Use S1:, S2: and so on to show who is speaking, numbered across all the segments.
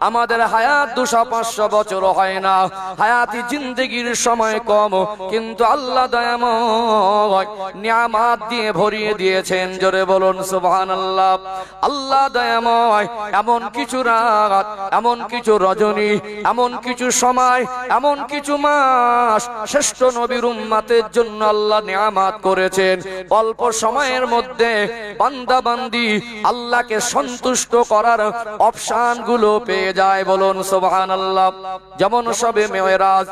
S1: আমাদের হায়াত 200-500 বছর হয় না, হায়াতি জিন্দেগির সময় কম, কিন্তু আল্লাহ দয়াময় নিয়ামত দিয়ে ভরিয়ে দিয়েছেন। জোরে বলুন সুবহানাল্লাহ। আল্লাহ দয়াময় এমন কিছু রাত, এমন কিছু রজনী, এমন কিছু সময়, এমন কিছু মাস শ্রেষ্ঠ নবীর উম্মতের জন্য আল্লাহ নিয়ামত করেছেন। অল্প সময়ের মধ্যে বান্দা বান্দি আল্লাহকে সন্তুষ্ট করার অপশন গুলো পেয়ে যায়। বলুন সুবহানাল্লাহ। যেমন শবে মেরাজ,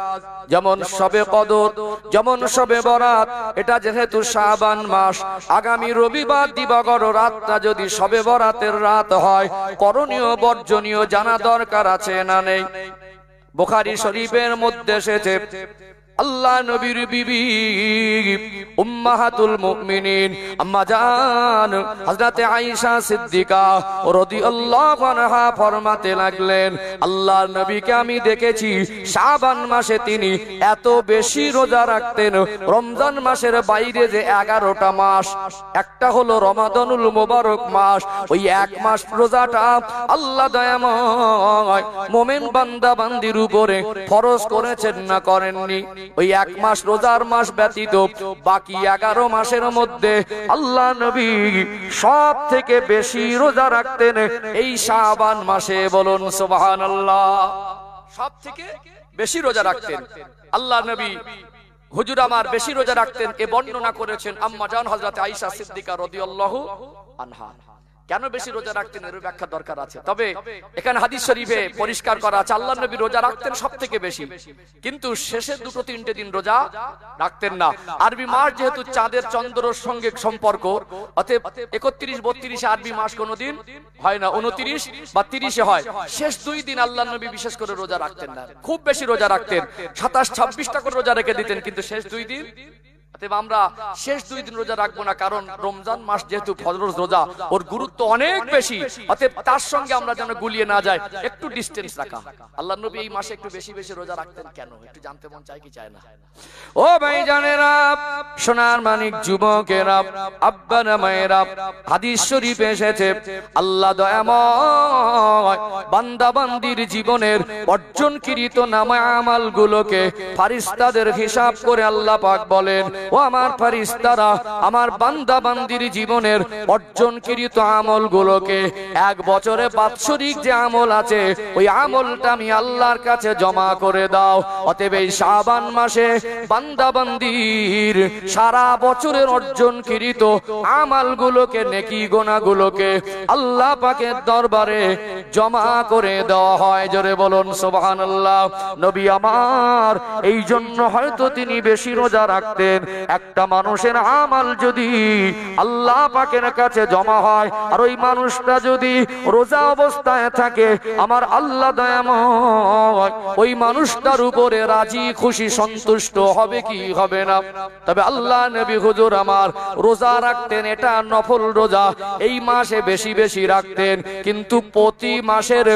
S1: যেমন শবে কদর, যেমন শবে বরাত। এটা যেহেতু শাবান মাস, আগামী রবিবার দিবাগত রাতটা যদি শবে বরাতের রাত হয়, করণীয় বর্জনীয় জানা দরকার আছে না নেই? বুখারী শরীফের মধ্যে এসেছে আল্লাহ নবীর বিবি উম্মাহাতুল মুমিনিন আম্মা জান হযরতে আয়েশা সিদ্দিকা রাদিয়াল্লাহু আনহা ফরমাতে লাগলেন, আল্লাহর নবীকে আমি দেখেছি শাবান মাসে তিনি এত বেশি রোজা রাখতেন। রমজান মাসের বাইরে যে 11টা মাস, একটা হলো রমাদানুল মুবারক মাস, ওই এক মাস রোজাটা আল্লাহ দয়াময় মুমিন বান্দা বান্দির উপরে ফরজ করেছেন না করেননি? ওই এক মাস রোজার মাস ব্যতীত বাকি 11 মাসের মধ্যে আল্লাহ নবী সব থেকে বেশি রোজা রাখতেন এই শাবান মাসে। বলুন সুবহানাল্লাহ। সব থেকে বেশি রোজা রাখতেন আল্লাহ নবী। হুজুর আমার বেশি রোজা রাখতেন এ বর্ণনা করেছেন আম্মা জান হযরত আয়েশা সিদ্দিকা রাদিয়াল্লাহু আনহা। কেন বেশি রোজা রাখতেন এর ব্যাখ্যা দরকার আছে। তবে এখানে হাদিস শরীফে পরিষ্কার করা আছে আল্লাহ নবী রোজা রাখতেন সব থেকে বেশি, কিন্তু শেষের 2-3 দিন রোজা রাখতেন না। আরবি মাস যেহেতু চাঁদের চন্দ্রের সঙ্গে সম্পর্ক, অতএব 31-32 আরবি মাস কোনোদিন হয় না, 29 বা 30 হয়। শেষ 2 দিন আল্লাহ নবী বিশেষ করে রোজা রাখতেন না, খুব বেশি রোজা রাখতেন। 27-26টা করে রোজা রেখে দিতেন, কিন্তু শেষ 2 দিন। অতএব আমরা শেষ 2 দিন রোজা রাখবো না, কারণ রমজান মাস যেহেতু ফরজ রোজা, ওর গুরুত্ব অনেক বেশি। অতএব তার সঙ্গে আমরা যেন গুলিয়ে না যাই, একটু ডিসটেন্স রাখা। আল্লাহ নবী এই মাসে একটু বেশি বেশি রোজা রাখতেন কেন, একটু জানতে মন চায় কি চায় না? ও ভাই জানেরা, সোনার মানিক যুবকেরা, আব্বারা মায়েরা, হাদিস শরীফে এসেছে আল্লাহ দয়াময় বান্দা বান্দির জীবনের অর্জনকৃত নামা আমাল গুলোকে ফারিস্তাদের হিসাব করে আল্লাহ পাক বলেন, ও আমার ফারিস্তারা, আমার বান্দা বান্দির জীবনের অর্জনকৃত আমল গুলোকে 1 বছরে বাৎসরিক যে আমল আছে ওই আমলটা আমি আল্লাহর কাছে জমা করে দাও। অতএব এই শাবান মাসে বান্দা বান্দির সারা বছরের অর্জনকৃত আমলগুলোকে, নেকি গোনাগুলোকে আল্লাহ পাকের দরবারে জমা করে দেওয়া হয়। জোরে বলুন সুবহানাল্লাহ। নবী আমার এই জন্য হয়তো তিনি বেশি রোজা রাখতেন। একটা মানুষের আমল যদি আল্লাহ পাকের কাছে জমা হয় আর ওই মানুষটা যদি রোজা অবস্থায় থাকে, আমার আল্লাহ দয়াময় ওই মানুষটার উপরে রাজি খুশি সন্তুষ্ট হবে কি হবে না? তবে আল্লাহ নবী হুজুর আমার রোজা রাখতেন, এটা নফল রোজা, এই মাসে বেশি বেশি রাখতেন, কিন্তু প্রতি মাসের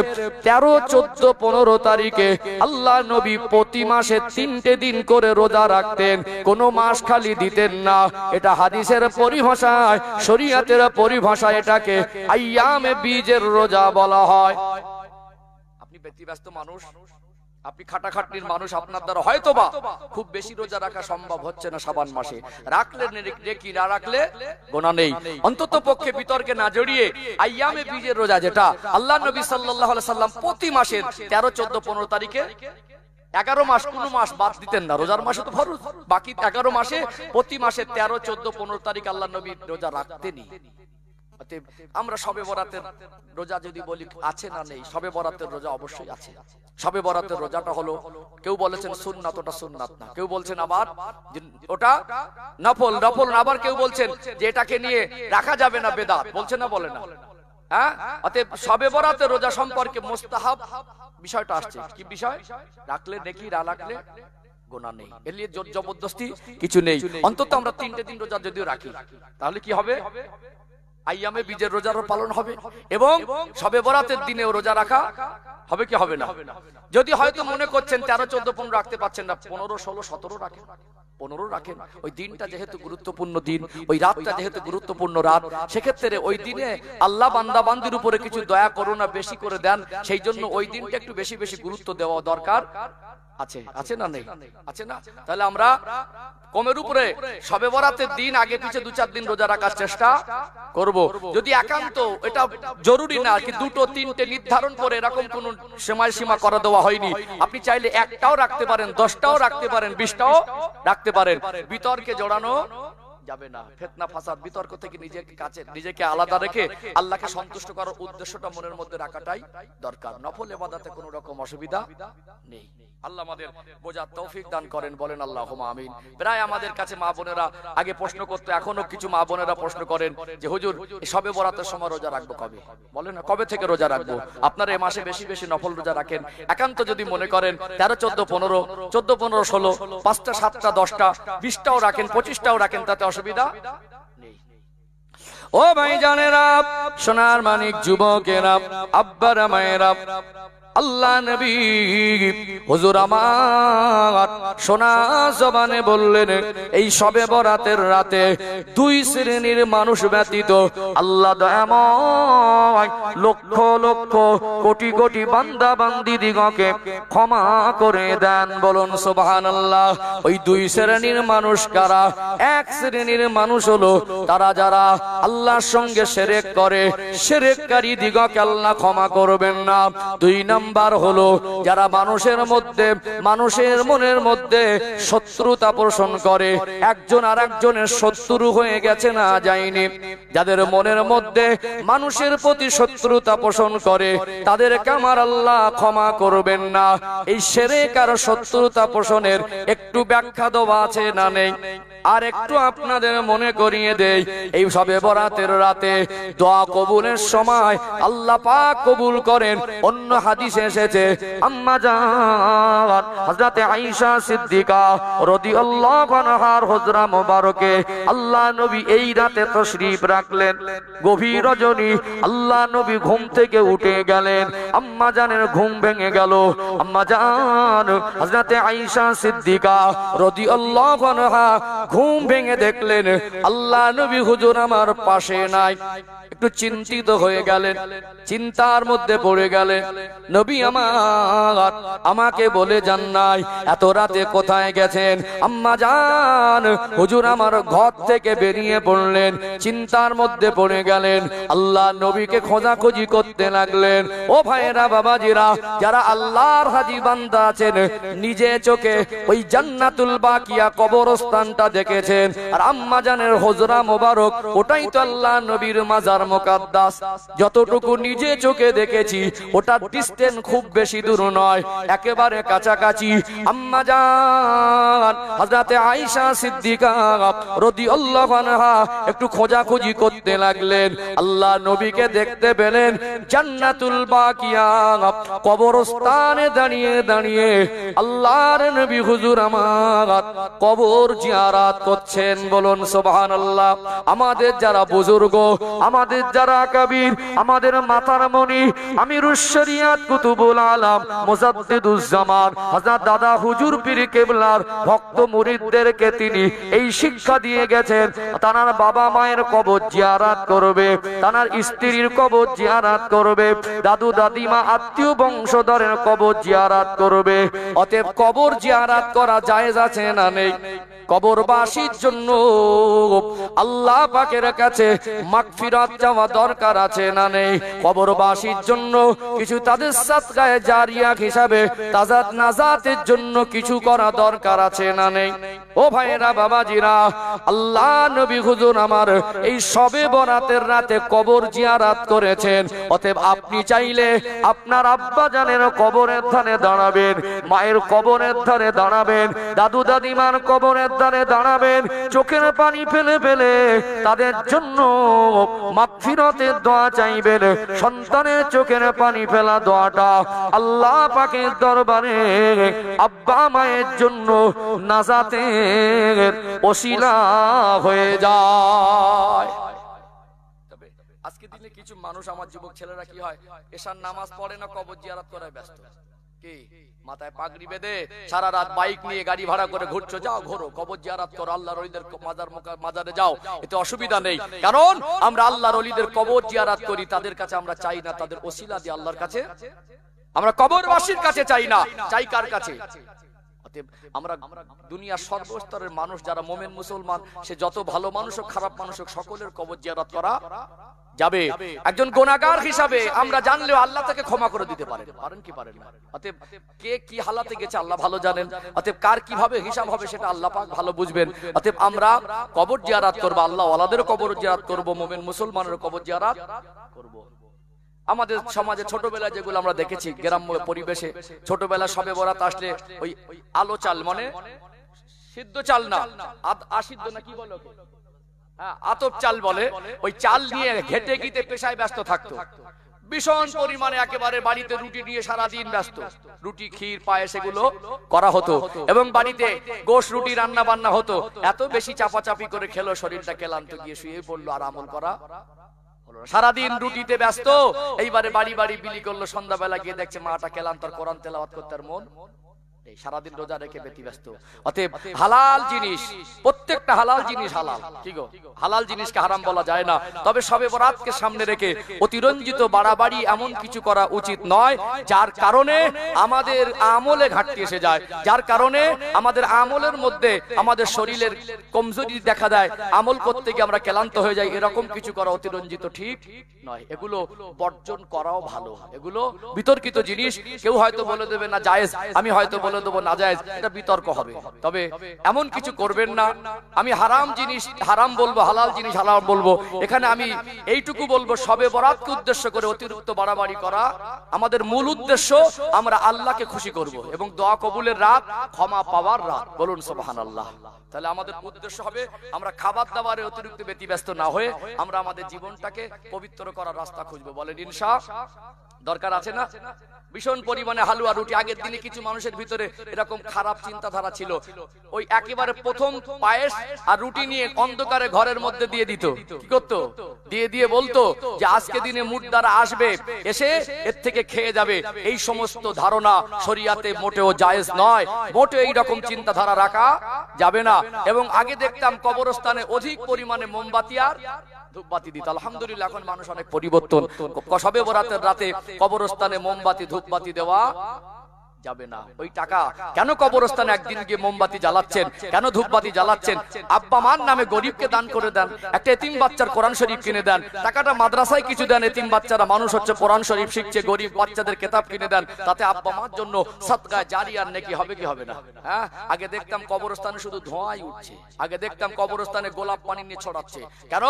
S1: 13, 14, 15 তারিখে আল্লাহ নবী প্রতি মাসে 3টে দিন করে রোজা রাখতেন, কোনো মাস খালি দিতেন না। এটা হাদিসের পরিভাষায়, শরীয়তের পরিভাষায় এটাকে আইয়ামে বীজের রোজা বলা হয়। আপনি ব্যতিব্যস্ত মানুষ, আপনি খাটাখাটনির মানুষ, আপনার দ্বারা হয়তোবা খুব বেশি রোজা রাখা সম্ভব হচ্ছে না শাবান মাসে। রাখলে নেকি, না রাখলে গোনা নেই। অন্তত পক্ষে বিতর্কে না জড়িয়ে আইয়ামে বীজের রোজা, যেটা আল্লাহ নবী সাল্লাল্লাহু আলাইহি সাল্লাম প্রতি মাসের 13, 14, 15 তারিখে, 11 মাস কোনো মাস বাদ দিতেন না, রোজার মাসে তো ফরজ, বাকি 11 মাসে প্রতি মাসে 13, 14, 15 তারিখ আল্লাহ নবী রোজা রাখতেনই। আমরা শবে বরাতের রোজা যদি বলি আছে না নেই, শবে বরাতের রোজা অবশ্যই আছে। শবে বরাতের রোজাটা হলো, কেউ বলেছেন সুন্নাত, ওটা সুন্নাত না, কেউ বলছেন আবার ওটা নফল, নফল না, আবার কেউ বলছেন যে এটাকে নিয়ে রাখা যাবে না, বেদাত, বলছে না, বলে না। হ্যাঁ, অতএব শবে বরাতের রোজা সম্পর্কে মুস্তাহাব বিষয়টা আসছে। কি বিষয়? রাখলে নেকি, না রাখলে গোনা নেই, এর নিয়ে জোর জবরদস্তি কিছু নেই। অন্তত আমরা 3টে দিন রোজা যদিও রাখি, তাহলে কি হবে? আইয়ামে বীজের রোজারও পালন হবে এবং শবে বরাতের দিনেও রোজা রাখা হবে কি হবে না? যদি হয়তো মনে করছেন 13, 14, 15 রাখতে পারছেন না, 15, 16, 17 রাখেন। 15 রাখেন। ওই দিনটা যেহেতু গুরুত্বপূর্ণ দিন, ওই রাতটা যেহেতু গুরুত্বপূর্ণ রাত, সেক্ষেত্রে ওই দিনে আল্লাহ বান্দা বান্দির উপরে কিছু দয়া করুণা বেশি করে দেন, সেই জন্য ওই দিনটা একটু বেশি বেশি গুরুত্ব দেওয়া দরকার আছে। আছে না নেই? আছে না? তাহলে আমরা কমের উপরে শবে বরাতের দিন আগে পিছে 2-4 দিন রোজা রাখার চেষ্টা করব। যদি একান্ত এটা জরুরি না কি 2-3টে নির্ধারণ করে এরকম কোন সময়সীমা করা দেওয়া হয়নি, আপনি চাইলে একটাও রাখতে পারেন, 10টাও রাখতে পারেন, 20টাও রাখতে পারেন। বিতর্কে জড়ানো যাবে না। ফিতনা ফাসাদ বিতর্ক থেকে নিজেকে আলাদা রেখে আল্লাহকে সন্তুষ্ট করার উদ্দেশ্যটা মনের মধ্যে রাখাটাই দরকার। নফল ইবাদতে কোনো রকম অসুবিধা নেই। আল্লাহ আমাদের বোঝার তৌফিক দান করেন, বলেন আল্লাহুম্মা আমিন। প্রায় আমাদের কাছে মা বোনেরা আগে প্রশ্ন করতে, এখনো কিছু মা বোনেরা প্রশ্ন করেন যে হুজুর শবে বরাতের সময় রোজা রাখবো কবে? বলেন না কবে থেকে রোজা রাখবো? আপনারা এই মাসে বেশি বেশি নফল রোজা রাখেন। একান্ত যদি মনে করেন 13, 14, 15, 14, 15, 16, 5টা, 7টা, 10টা, 20টাও রাখেন, 25টাও রাখেন, তাতে অসুবিধা নেই। ও ভাই জানেরা, সোনার মানিক যুবকেরা, আব্বারা মায়েরা, আল্লাহ নবী হুজুর আমার সোনা জবানে বললেন এই শবে বরাতের রাতে 2 শ্রেণীর মানুষ ব্যতীত আল্লাহ দয়াময় লক্ষ লক্ষ কোটি কোটি বান্দা বান্দি দিগকে ক্ষমা করে দেন। বলুন সুবহানাল্লাহ। ওই 2 শ্রেণীর মানুষ কারা? 1 শ্রেণীর মানুষ হলো তারা যারা আল্লাহর সঙ্গে শিরক করে, শিরককারী দিগকে আল্লাহ ক্ষমা করবেন না। 2 নাম্বার হলো যারা মানুষের মধ্যে, মানুষের মনের মধ্যে শত্রুতা পোষণ করে, একজন আরেকজনের শত্রু হয়ে গেছে না যায়নি, যাদের মনের মধ্যে মানুষের প্রতি শত্রুতা পোষণ করে তাদেরকে আমার আল্লাহ ক্ষমা করবেন না। এই শিরক আর শত্রুতা পোষণের একটু ব্যাখ্যা দেওয়া আছে না নেই? আর একটু আপনাদের মনে করিয়ে দেই, এই শবে বরাতের রাতে দোয়া কবুলের সময় আল্লাহ পাক কবুল করেন। অন্য হাদিসে এসেছে আম্মা জান হযরতে আয়েশা সিদ্দিকা রাদিয়াল্লাহু আনহার হুজরা মোবারকে আল্লাহ নবী এই রাতে তশরিফ রাখলেন। গভীর রজনী আল্লাহ নবী ঘুম থেকে উঠে গেলেন, আম্মা জানের ঘুম ভেঙে গেল। আম্মা জান হযরতে আয়েশা সিদ্দিকা রাদিয়াল্লাহু আনহা ঘুম ভেঙে দেখলেন আল্লাহ নবী হুজুর আমার পাশে নাই। একটু চিন্তিত হয়ে গেলেন, চিন্তার মধ্যে পড়ে গেলেন। নবী আমার আমাকে বলে যান নাই এত রাতে কোথায় গেছেন? আম্মা জান হুজুর আমার ঘর থেকে বেরিয়ে পড়লেন, চিন্তার মধ্যে পড়ে গেলেন। আল্লাহ নবীকে খোঁজাখুঁজি করতে লাগলেন। ও ভাইরা বাবাজিরা, যারা আল্লাহর হাজি বান্দা আছেন নিজে চোখে ওই জান্নাতুল বাকিয়া কবরস্থানটা দেখেছেন, আর আম্মা জানের হুজরা মোবারক ওটাই তো আল্লাহ নবীর মাজার মুকাদ্দাস। যতটুকু নিজে চোখে দেখেছি ওটার ডিসটেন্স খুব বেশি দূর নয়, একেবারে কাছাকাছি। আম্মা জান হযরতে আয়েশা সিদ্দিকা রাদিয়াল্লাহু আনহা একটু খোঁজাখুঁজি করতে লাগলেন। আল্লাহ নবীকে দেখতে পেলেন জান্নাতুল বাকিয়া কবরস্থানে দাঁড়িয়ে দাঁড়িয়ে আল্লাহর নবী হুজুর আমার কবর জিয়ারত করছেন। বলুন সুবহানাল্লাহ। আমাদের যারা বুজুর্গ, আমাদের যারা কাবীর, আমাদের মাথার মনি আমিরুশ শরিয়াত কুতুবুল আলম মুজাদ্দিদুজ জামান হযরত দাদা হুজুর পীর কেবলার ভক্ত মুরিদদেরকে তিনি এই শিক্ষা দিয়ে গেছেন, তার বাবা মায়ের কবর জিয়ারত করবে, তার স্ত্রীর কবর জিয়ারত করবে, দাদু দাদিমা আত্মীয় বংশধরের কবর জিয়ারত করবে। অতএব কবর জিয়ারত করা জায়েজ আছে না নেই? কবরবাসীর জন্য আল্লাহ পাকের কাছে মাগফিরাত চাওয়া দরকার আছে না নেই? কবরবাসীর জন্য কিছু তাদের সাদকায়ে জারিয়া হিসাবে তাজাত নাজাতের জন্য কিছু করা দরকার আছে না নেই? ও ভাইরা বাবাজিরা, আল্লাহ নবী হুজুর আমার এই শবে বরাতের রাতে কবর জিয়ারত করেছেন। অতএব আপনি চাইলে আপনার আব্বা জানের কবরের ধারে দাঁড়াবেন, মায়ের কবরের ধারে দাঁড়াবেন, দাদু দাদিমার কবরের ধারে দাঁড়াবেন, চোখের পানি ফেলে ফেলে তাদের জন্য মাগফিরাতের দোয়া চাইবেন। সন্তানের চোখের পানি ফেলা দোয়াটা আল্লাহ পাকের দরবারে আব্বা মায়ের জন্য নাজাতের ওসিলা হয়ে যায়। তবে আজকে দিনে কিছু মানুষ, আমার যুবক ছেলেরা কি হয়, এশার নামাজ পড়ে না, কবর জিয়ারত করায় ব্যস্ত। কি মাথায় পাগড়ি বেঁধে সারা রাত বাইক নিয়ে গাড়ি ভাড়া করে ঘুরছো, যাও ঘোরো, কবর জিয়ারত করো, আল্লাহর ওলিদের মাজারে যাও, এতে অসুবিধা নেই। কারণ আমরা আল্লাহর ওলিদের কবর জিয়ারত করি, তাদের কাছে আমরা চাই না তাদের ওসিলা দিয়ে আল্লাহর কাছে, আমরা কবরবাসীর কাছে চাই না, চাই কার কাছে? আমরা দুনিয়ার সর্বস্তরের মানুষ যারা মোমেন মুসলমান, সে যত ভালো মানুষ হোক খারাপ মানুষ হোক, সকলের কবর জিয়ারত করা যাবে। একজন গুনাহগার হিসাবে আমরা জানলেও আল্লাহ তাকে ক্ষমা করে দিতে পারেন, পারেন কি পারেন না? অতএব কে কি হালাতে গেছে আল্লাহ ভালো জানেন, অতএব কার কিভাবে হিসাব হবে সেটা আল্লাহ পাক ভালো বুঝবেন। অতএব আমরা কবর জিয়ারত করব, আল্লাহ ওয়ালাদের কবর জিয়ারত করব, মুমিন মুসলমানের কবর জিয়ারত করব। আমাদের সমাজে ছোটবেলায় যেগুলো আমরা দেখেছি, গ্রাম্য পরিবেশে ছোটবেলা সবে বরাত আসলে ওই আলো চাল, মানে সিদ্ধ চাল না, আসিদ্ধ না কি বলো, আতপ চাল বলে, ওই চাল নিয়ে ঘেটে গিতে পেশায় ব্যস্ত থাকতো ভীষণ পরিমাণে, একেবারে বাড়িতে রুটি নিয়ে সারাদিন ব্যস্ত, রুটি ক্ষীর পায়েস এগুলো করা হতো, এবং বাড়িতে গোশ রুটি রান্না বান্না হতো। এত বেশি চাপাচাপি করে খেলো, শরীরটা ক্লান্ত, গিয়ে শুয়ে পড়লো, আর আমল করা সারাদিন রুটিতে ব্যস্ত। এইবারে বাড়ি বাড়ি বিলি করলো, সন্ধ্যাবেলা গিয়ে দেখছে মাটা ক্লান্ত, কোরআন তেলাওয়াত করতে আর মন সারাদিন রোজা রেখে ব্যতিব্যস্ত। অতএব হালাল জিনিস, প্রত্যেকটা হালাল জিনিস হালাল, ঠিক গো, হালাল জিনিসকে হারাম বলা যায় না। তবে শবে বরাতকে সামনে রেখে অতিরঞ্জিত বাড়াবাড়ি এমন কিছু করা উচিত নয় যার কারণে আমাদের আমলে ঘাটতি এসে যায়, যার কারণে আমাদের আমলের মধ্যে আমাদের শরীরের কমজোরি দেখা দেয়, আমল করতে গিয়ে আমরা ক্লান্ত হয়ে যাই। এরকম কিছু করা অতিরঞ্জিত ঠিক নয়, এগুলো বর্জন করাও ভালো। এগুলো বিতর্কিত জিনিস, কেউ হয়তো বলে দেবে না জায়েজ, আমি হয়তো বলে দেবো না জায়েজ, এটা বিতর্ক হবে। তবে এমন কিছু করবেন না, আমি হারাম জিনিস হারাম বলবো, হালাল জিনিস হালাল বলবো। এখানে আমি এইটুকু বলবো, শবে বরাতকে উদ্দেশ্য করে অতিরিক্ত বাড়াবাড়ি করা আমাদের মূল উদ্দেশ্য আমরা আল্লাহকে খুশি করব এবং দোয়া কবুলের রাত, ক্ষমা পাওয়ার রাত। বলুন সুবহানাল্লাহ। তাহলে আমাদের উদ্দেশ্য হবে আমরা খাবার দাবারে অতিরিক্ত ব্যতিব্যস্ত না হয়ে আমরা আমাদের জীবনটাকে পবিত্র করার রাস্তা খুঁজবো। বলেন ইনশাআল্লাহ। দরকার আছে না? ভীষণ পরিমাণে হালুয়া রুটি, আগের দিনে কিছু মানুষের ভিতরে এরকম খারাপ চিন্তাধারা ছিল, ওই একেবারে প্রথম পায়েস আর রুটি নিয়ে অন্ধকারে ঘরের মধ্যে দিয়ে দিত। কি করতো? দিয়ে দিয়ে বলতো যে আজকে দিনে মুর্দারা আসবে, এসে এর থেকে খেয়ে যাবে। এই সমস্ত ধারণা শরিয়াতে মোটেও জায়েজ নয়, মোটেও এইরকম চিন্তাধারা রাখা যাবে না। এবং আগে দেখতাম কবরস্থানে অধিক পরিমাণে মোমবাতি আর ধূপবাতি দিত। আলহামদুলিল্লাহ এখন মানুষ অনেক পরিবর্তন। শবে বরাতের রাতে কবরস্থানে মোমবাতি ধূপবাতি দেওয়া যাবে না। ওই টাকা কেন কবরস্থানে একদিন গিয়ে মোমবাতি জ্বালাচ্ছেন, কেন ধূপবাতি জ্বালাচ্ছেন? আব্বা মার নামে গরিবকে দান করে দেন, একটা এতিম বাচ্চার কোরআন শরীফ কিনে দেন, টাকাটা মাদ্রাসায় কিছু দেন, এতিম বাচ্চারা মানুষ হচ্ছে, কোরআন শরীফ শিখছে, গরিব বাচ্চাদের কিতাব কিনে দেন, তাতে আব্বা মার জন্য সাদকা জারিয়ার নেকি হবে কি হবে না? হ্যাঁ, আগে দেখতাম কবরস্থানে শুধু ধোঁয়াই উঠছে, আগে দেখতাম কবরস্থানে গোলাপ পানি নিয়ে ছড়াচ্ছে। কেন?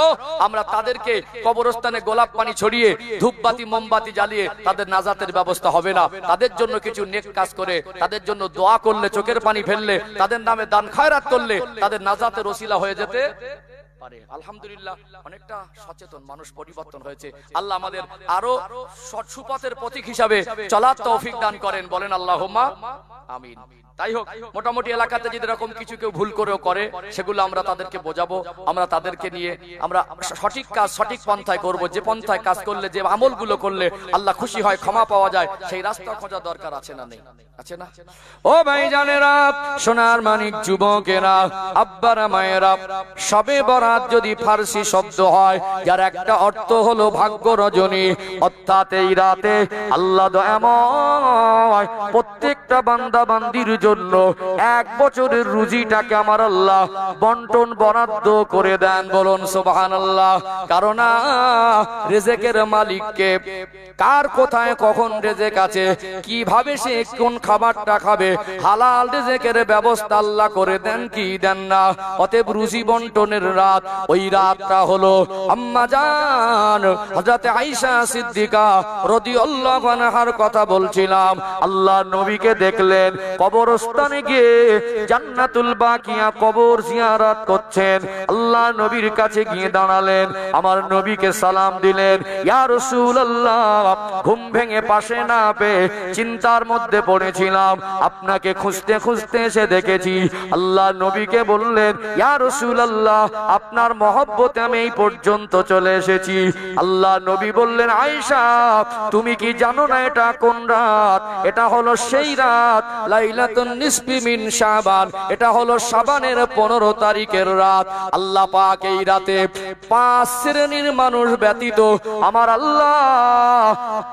S1: আমরা তাদেরকে কবরস্থানে গোলাপ পানি ছড়িয়ে ধূপবাতি মোমবাতি জ্বালিয়ে তাদের নাজাতের ব্যবস্থা হবে না। তাদের জন্য কিছু নেক কাজ করে, তাদের জন্য দোয়া করলে, চোখের পানি ফেললে, তাদের নামে দান খয়রাত করলে তাদের নাজাতের ওসিলা হয়ে যেতে পারে। আলহামদুলিল্লাহ অনেকটা সচেতন মানুষ পরিবর্তন হয়েছে। আল্লাহ আমাদের আরো সুপথের প্রতীক হিসাবে চলার তৌফিক দান করেন। বলেন আল্লাহুম্মা আমিন। তাই হোক, মোটামুটি এলাকাতে যদি এরকম কিছু কেউ ভুল করেও করে, সেগুলো আমরা তাদেরকে বোঝাবো, আমরা তাদেরকে নিয়ে আমরা সঠিক কাজ সঠিক পন্থায় করব। যে পন্থায় কাজ করলে, যে আমলগুলো করলে আল্লাহ খুশি হয়, ক্ষমা পাওয়া যায়, সেই রাস্তা খোঁজা দরকার আছে না নেই? আছে না? ও ভাইজানেরা, সোনার মানিক যুবকেরা, আব্বারা মায়েরা, শবে বরাত যদি ফারসি শব্দ হয় যার একটা অর্থ হলো ভাগ্য রজনী, অর্থাৎ এই রাতে আল্লাহ দয়াময় প্রত্যেকটা বান্দা বান্দির জন্য 1 বছরের রুজিটাকে আমার আল্লাহ বন্টন বরাদ্দ করে দেন। বলুন সুবহানাল্লাহ। কারণ রিজিকের মালিককে কার কোথায় কখন রিজিক আছে, কিভাবে সে কোন খাবারটা খাবে, হালাল রিজিকের ব্যবস্থা আল্লাহ করে দেন কি দেন না। অতএব রুজি বন্টনের রাত, ওই রাতটা হলো আম্মা জান হযরত আয়েশা সিদ্দিকা রাদিয়াল্লাহু আনহার কথা বলছিলাম। আল্লাহ নবীকে দেখলেন কবরস্থানে গিয়ে জান্নাতুল বাকিয়া কবর জিয়ারত করছেন। আল্লাহ নবীর কাছে গিয়ে দাঁড়ালেন, আমার নবীকে সালাম দিলেন, ইয়া রাসূলুল্লাহ, ঘুম ভেঙে পাশে না পেয়ে চিন্তার মধ্যে পড়েছিলাম, আপনাকে খুঁজতে খুঁজতে এসে দেখেছি। আল্লাহ নবীকে বললেন, ইয়া রাসূলুল্লাহ, আপনার মহব্বতে আমি এই পর্যন্ত চলে এসেছি। আল্লাহ নবী বললেন, আয়েশা, তুমি কি জানো না এটা কোন রাত? এটা হলো সেই রাত লাইলাতুন নিসফি মিন শাবান, এটা হলো শাবানের 15 তারিখের রাত। আল্লাহ পাক এই রাতে 5 শ্রেণীর মানুষ ব্যতীত, আমার আল্লাহ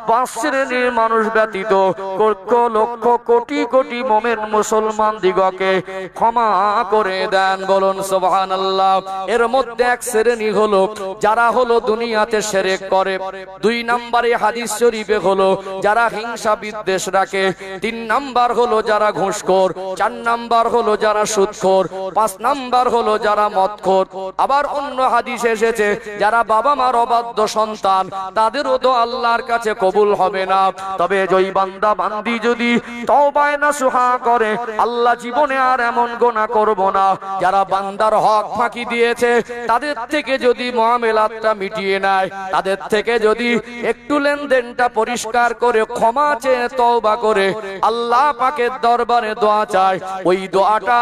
S1: 5 শ্রেণীর মানুষ ব্যতীত লক্ষ লক্ষ কোটি কোটি মুমিন মুসলমান দিগকে ক্ষমা করে দেন। বলুন সুবহানাল্লাহ। এর মধ্যে এক শ্রেণী হলো যারা হলো দুনিয়াতে শিরক করে, 2 নম্বরে হাদিস শরীফে হলো যারা হিংসা বিদ্বেষ রাখে, 3 নাম্বার হলো যারা ঘুষখোর, 4 নাম্বার হলো যারা সুদখোর, 5 নাম্বার হলো যারা মদখোর। আবার অন্য হাদিসে এসেছে যারা বাবা মার অবাধ্য সন্তান, তাদেরও তো আল্লাহর কাছে কবুল হবে না। তবে ওই বান্দা বান্দি যদি তওবায়ে নাসুহা করে, আল্লাহ জীবনে আর এমন গুনাহ করব না। যারা বান্দার হক ফাঁকি দিয়েছে, তাদের থেকে যদি মুআমেলাতটা মিটিয়ে নেয়, তাদের থেকে যদি একটু লেনদেনটা পরিষ্কার করে ক্ষমা চেয়ে তওবা করে আল্লাহ পাকের দরবারে দোয়া চায়, ওই দোয়াটা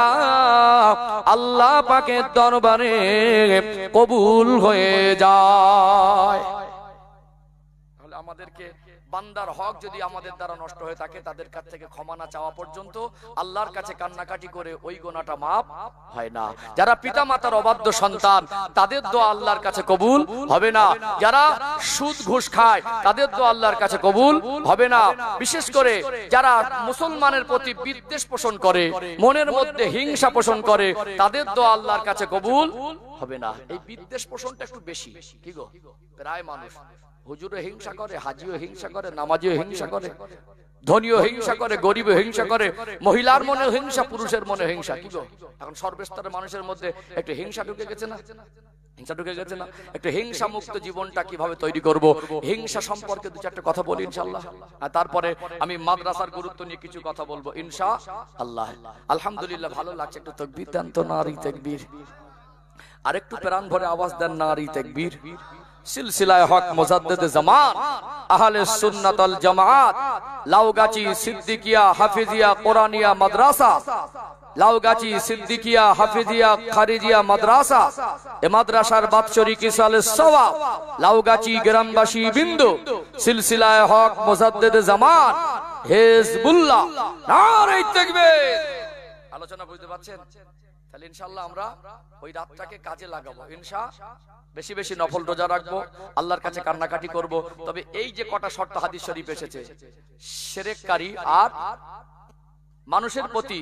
S1: আল্লাহ পাকের দরবারে কবুল হয়ে যায়। তাহলে আমাদেরকে বান্দার হক যদি আমাদের দ্বারা নষ্ট হয়ে থাকে, তাদের কাছ থেকে ক্ষমা না চাওয়া পর্যন্ত আল্লাহর কাছে কান্নাকাটি করে ওই গুনাহটা মাফ হয় না। যারা পিতামাতার অবাধ্য সন্তান, তাদের দোয়া আল্লাহর কাছে কবুল হবে না। যারা সুদ ঘুষ খায়, তাদের দোয়া আল্লাহর কাছে কবুল হবে না। বিশেষ করে যারা মুসলমানের প্রতি বিদ্বেষ পোষণ করে, মনের মধ্যে হিংসা পোষণ করে, তাদের দোয়া আল্লাহর কাছে কবুল হবে না। এই বিদ্বেষ পোষণটা একটু বেশি, কি গো? প্রায় মানুষ হুজুরও হিংসা করে, হাজিও হিংসা করে, নামাজিও হিংসা করে, ধনীও হিংসা করে, গরিবও হিংসা করে, মহিলার মনে হিংসা, পুরুষের মনে হিংসা, কি গো? এখন সর্বস্তরের মানুষের মধ্যে একটু হিংসা ঢুকে গেছে না? হিংসা ঢুকে গেছে না? একটু হিংসা মুক্ত জীবনটা কিভাবে তৈরি করব, হিংসা সম্পর্কে 2-4টা কথা বলি ইনশাআল্লাহ। আর তারপরে আমি মাদ্রাসার গুরুত্ব নিয়ে কিছু কথা বলবো ইনশাআল্লাহ। আলহামদুলিল্লাহ, ভালো লাগছে। একটু তাকবীর দেন তো, নারী তাকবীর। আরেকটু প্রাণ ভরে আওয়াজ দেন, নারী তাকবীর। সিলসিলায়ে হক মুজাদ্দিদে জামান আহলে সুন্নাত ওয়াল জামাত লাউগাছি সিদ্দিকিয়া হাফিজিয়া কোরআনিয়া মাদ্রাসা, লাউগাছি সিদ্দিকিয়া হাফিজিয়া খারিজিয়া মাদ্রাসা, এ মাদ্রাসার বাৎসরিক ইসালে সওয়াব লাউগাছি গ্রামবাসী বিন্দু সিলসিলায়ে হক মুজাদ্দিদে জামান হিজবুল্লাহ, নারে তাকবীর। আলোচনা বুঝতে পারছেন? তাহলে ইনশাআল্লাহ আমরা ওই রাতটাকে কাজে লাগাবো। ইনশাআল্লাহ বেশি বেশি নফল রোজা রাখবো, আল্লাহর কাছে কান্নাকাটি করব। তবে এই যে কটা শর্ত হাদিস শরীফ এসেছে, শিরককারী আর মানুষের প্রতি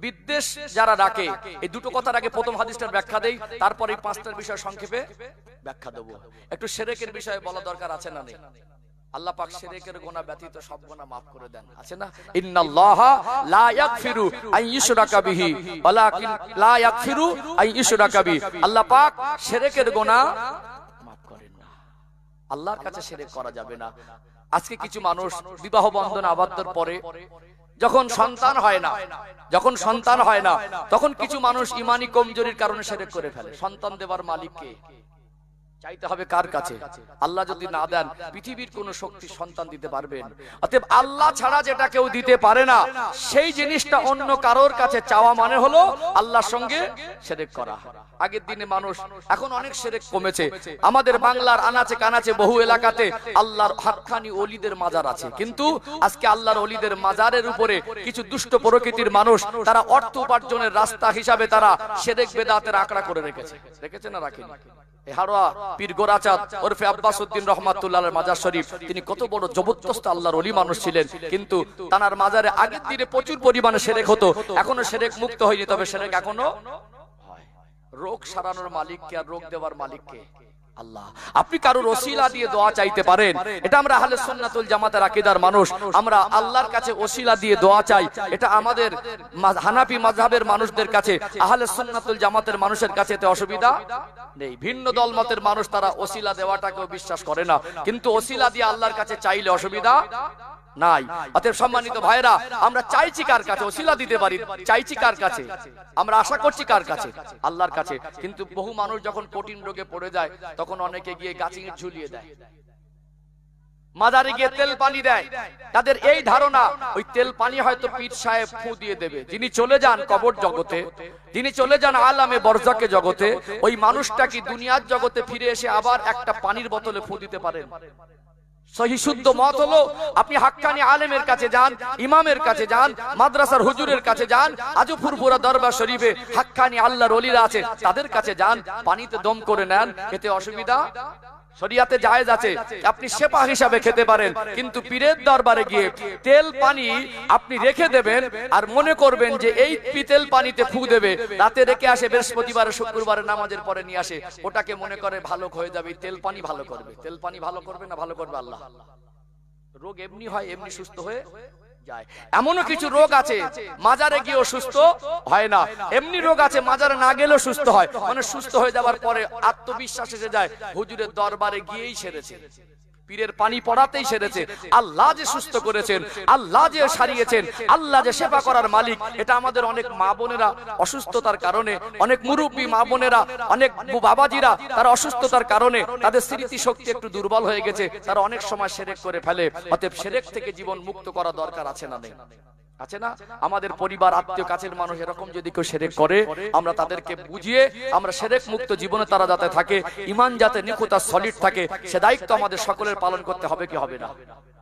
S1: বিদ্বেষ যারা রাখে, এই দুটো কথার আগে প্রথম হাদিসটার ব্যাখ্যা দেই, তারপরে এই 5টার বিষয় সংক্ষেপে ব্যাখ্যা দেব। একটু শিরকের বিষয়ে বলা দরকার আছে না নেই? আল্লাহ পাক শিরকের গুনাহ ব্যতীত সব গুনাহ maaf করে দেন, আছে না? ইন্নাল্লাহা লা ইয়াগফিরু আন ইউশরাকা বিহি ওয়ালাকিন লা ইয়াগফিরু আন ইউশরাকা বিহি। আল্লাহ পাক শিরকের গুনাহ maaf করেন না। আল্লাহর কাছে শিরক করা যাবে না। আজকে কিছু মানুষ বিবাহ বন্ধন আবদ্ধর পরে যখন সন্তান হয় না, তখন কিছু মানুষ ঈমানি কমজোরির কারণে শিরক করে ফেলে। সন্তান দেবার মালিক কে? চাইতে হবে কার কাছে? আল্লাহ যদি না দেন, পৃথিবীর কোন শক্তি সন্তান দিতে পারবেন? অতএব আল্লাহ ছাড়া যেটা কেউ দিতে পারে না, সেই জিনিসটা অন্য কারোর কাছে চাওয়া মানে হলো আল্লাহর সঙ্গে শিরক করা। আগের দিনে মানুষ, এখন অনেক শিরক কমেছে। আমাদের বাংলার আনাচে কানাচে বহু এলাকাতে আল্লাহর হাক্কানি ওলিদের মাজার আছে, কিন্তু আজকে আল্লাহর ওলিদের মাজারের উপরে কিছু দুষ্ট প্রকৃতির মানুষ, তারা অর্থ উপার্জনের রাস্তা হিসাবে তারা শিরক বেদাতের আঁকড়া করে রেখেছে না রাখেনি? হারোয়া পীর গোরাচাঁদ ওরফে আব্বাস উদ্দিন রহমাতুল্লাহর মাজার শরীফ, তিনি কত বড় জবরদস্ত আল্লাহর ওলি মানুষ ছিলেন, কিন্তু তার মাজারে আগের দিনে প্রচুর পরিমাণে শিরক হতো। এখনো শিরক মুক্ত হয়নি, তবে শিরক এখনো হয়। রোগ সারানোর মালিক কে আর রোগ দেওয়ার মালিক কে? আল্লাহ। আপনি কারোর ওসিলা দিয়ে দোয়া চাইতে পারেন, এটা আমরা আহলে সুন্নাতুল জামাতের আকীদার মানুষ, আমরা আল্লাহর কাছে ওসিলা দিয়ে দোয়া চাই। এটা আমাদের হানাফি মাযহাবের মানুষদের কাছে, আহলে সুন্নাতুল জামাতের মানুষের কাছে এতে অসুবিধা নেই। ভিন্ন দলমতের মানুষ তারা ওসিলা দেওয়াটাকেও বিশ্বাস করে না, কিন্তু ওসিলা দিয়ে আল্লাহর কাছে চাইলে অসুবিধা নাই। অতএব সম্মানিত ভাইরা, আমরা চাইছি কার কাছে? ওসিলা দিতে পারি, চাইছি কার কাছে? আমরা আশা করছি কার কাছে? আল্লাহর কাছে। কিন্তু বহু মানুষ যখন কঠিন রোগে পড়ে যায় তখন অনেকে গিয়ে গাছে ঝুলিয়ে দেয়, মাজারে গিয়ে তেল পানি দেয়। তাদের এই ধারণা ওই তেল পানি হয়তো পীর সাহেব ফু দিয়ে দেবে। যিনি চলে যান কবর জগতে, যিনি চলে যান আলামে বরজাকে জগতে, ওই মানুষটা কি দুনিয়ার জগতে ফিরে এসে আবার একটা পানির বোতলে ফু দিতে পারেন? সহি শুদ্ধ মত হলো আপনি হাক্কানি আলেমের কাছে যান, ইমামের কাছে যান, মাদ্রাসার হুজুরের কাছে যান, আজও ফুরফুরা দরবার শরীফে হাক্কানি আল্লাহর ওলিরা আছে, তাদের কাছে যান, পানিতে দম করে নেন, এতে অসুবিধা শরিয়াতে জায়েজ আছে। আপনি সেপা হিসাবে খেতে পারেন, কিন্তু পীরের দরবারে গিয়ে তেল পানি আপনি রেখে দেবেন আর মনে করবেন যে এই তেল পানিতে ফু দেবে, রাতে রেখে আসে বৃহস্পতিবার শুক্রবারে নামাজের পরে নিয়ে আসে, ওটাকে মনে করে ভালো হয়ে যাবে। তেল পানি ভালো করবে? তেল পানি ভালো করবে না ভালো করবে আল্লাহ? রোগ এমনি হয়, এমনি সুস্থ হয়ে যায়। এমনও কিছু রোগ আছে মাজারে গিয়েও সুস্থ হয় না, এমনি রোগ আছে মাজারে না গেলেও সুস্থ হয়। মানে সুস্থ হয়ে যাওয়ার পরে আত্মবিশ্বাস এসে যায় হুজুরের দরবারে গিয়েই সেরেছে, পীরের পানি পড়াতেই সেরেছে। আল্লাহ যে সুস্থ করেছেন, আল্লাহ যে সারিয়েছেন, আল্লাহ যে সেবা করার মালিক, এটা আমাদের অনেক মা বোনেরা অসুস্থতার কারণে, অনেক মুরব্বী মা বোনেরা, অনেক বাবাজিরা তারা অসুস্থতার কারণে তাদের স্মৃতি শক্তি একটু দুর্বল হয়ে গেছে, তারা অনেক সময় শিরক করে ফেলে। অতএব শিরক থেকে জীবন মুক্ত করা দরকার আছে না নেই? আছে না? আমাদের পরিবার, আত্মীয়, কাছের মানুষ এরকম যদি কেউ শিরক করে, আমরা তাদেরকে বুঝিয়ে আমরা শিরক মুক্ত জীবনে তারা যাতে থাকে, ঈমান যাতে নিখুঁত আর সলিড থাকে, সে দায়িত্ব আমাদের সকলের পালন করতে হবে কি হবে না?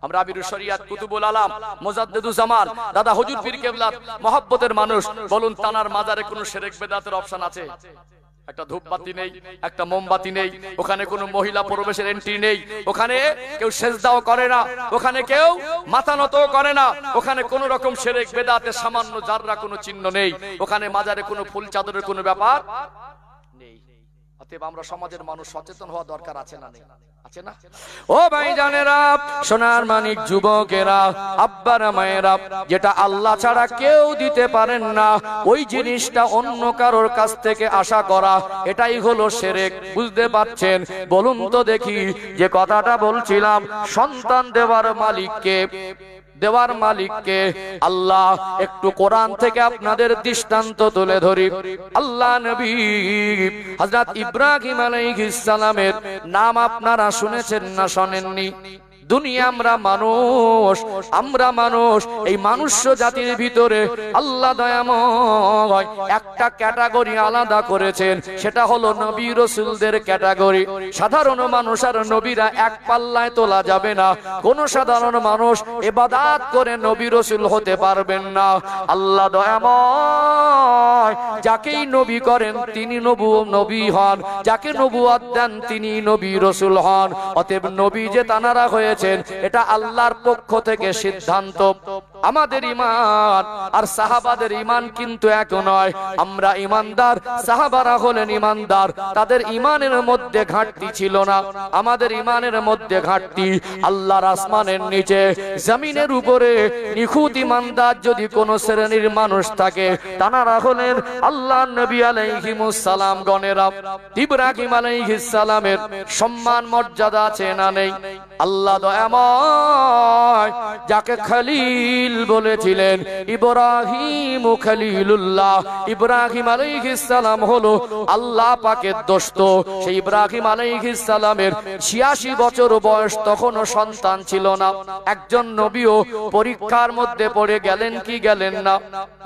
S1: আমরা আমিরুল শরিয়াত কুতুবুল আলাম মুজাদ্দিদুজ জামান দাদা হুজুর পীর কেবলার মহব্বতের মানুষ, বলুন তানার মাজারে কোনো শিরক বেদাতের অপশন আছে? একটা ধূপবাতি নেই, একটা মোমবাতি নেই, ওখানে কোনো মহিলা প্রবেশের এন্ট্রি নেই, ওখানে কেউ সেজদাও করে না, ওখানে কেউ মাথা নত করে না, ওখানে কোনো রকম শিরক বেদাতের সামান্য জাররা কোনো চিহ্ন নেই, ওখানে মাজারে কোনো ফুল চাদরের কোনো ব্যাপার নেই। অতএব আমরা সমাজের মানুষ সচেতন হওয়া দরকার আছে না নেই? আছে না? ও ভাইজানেরা, সোনার মানিক যুবকেরা, আব্বারা মায়েরা, যেটা আল্লাহ ছাড়া কেউ দিতে পারেন না ওই জিনিসটা অন্য কারোর কাছ থেকে আশা করা, এটাই হলো শিরক। বুঝতে পারছেন? বলুন তো দেখি, যে কথাটা বলছিলাম সন্তান দেওয়ার মালিককে, দেওয়ার মালিককে আল্লাহ। একটু কোরআন থেকে আপনাদের দৃষ্টান্ত তুলে ধরি। আল্লাহ নবী হযরত ইব্রাহিম আলাইহিস সালামের নাম আপনারা শুনেছেন না শোনেননি? দুনিয়া আমরা মানুষ, এই মনুষ্য জাতির ভিতরে আল্লাহ দয়াময় একটা ক্যাটাগরি আলাদা করেছেন, সেটা হলো নবী রাসূলদের ক্যাটাগরি। সাধারণ মানুষ আর নবীরা এক পাল্লায় তোলা যাবে না। কোন সাধারণ মানুষ ইবাদত করে নবী রাসূল হতে পারবেন না। আল্লাহ দয়াময় যাকেই নবী করেন তিনি নবী হন, যাকে নবুয়ত দেন তিনি নবী রাসূল হন। অতএব নবী যে তানারা হয়ে এটা আল্লাহর পক্ষ থেকে সিদ্ধান্ত। আমাদের ঈমান আর সাহাবাদের ঈমান কিন্তু এক নয়। আমরা ঈমানদার, সাহাবারা হলেন ঈমানদার, তাদের ঈমানের মধ্যে ঘাটতি ছিল না, আমাদের ঈমানের মধ্যে ঘাটতি। আল্লাহর আসমানের নিচে জমিনের উপরে নিখুঁত ঈমানদার যদি কোন শ্রেণীর মানুষ থাকে, তানারা হলেন আল্লাহর নবী আলাইহিমুস সালাম গণেরা। ইব্রাহিম আলাইহিস সালামের সম্মান মর্যাদা আছে না নেই? আল্লাহ দয়াময় যাকে খলিল বলেছিলেন, ইব্রাহিম খলিলুল্লাহ, ইব্রাহিম আলাইহিস সালাম হলো আল্লাহ পাকের দোস্ত। সেই ইব্রাহিম আলাইহিস সালামের 86 বছর বয়স, তখনও সন্তান ছিল না। একজন নবীও পরীক্ষার মধ্যে পড়ে গেলেন কি গেলেন না?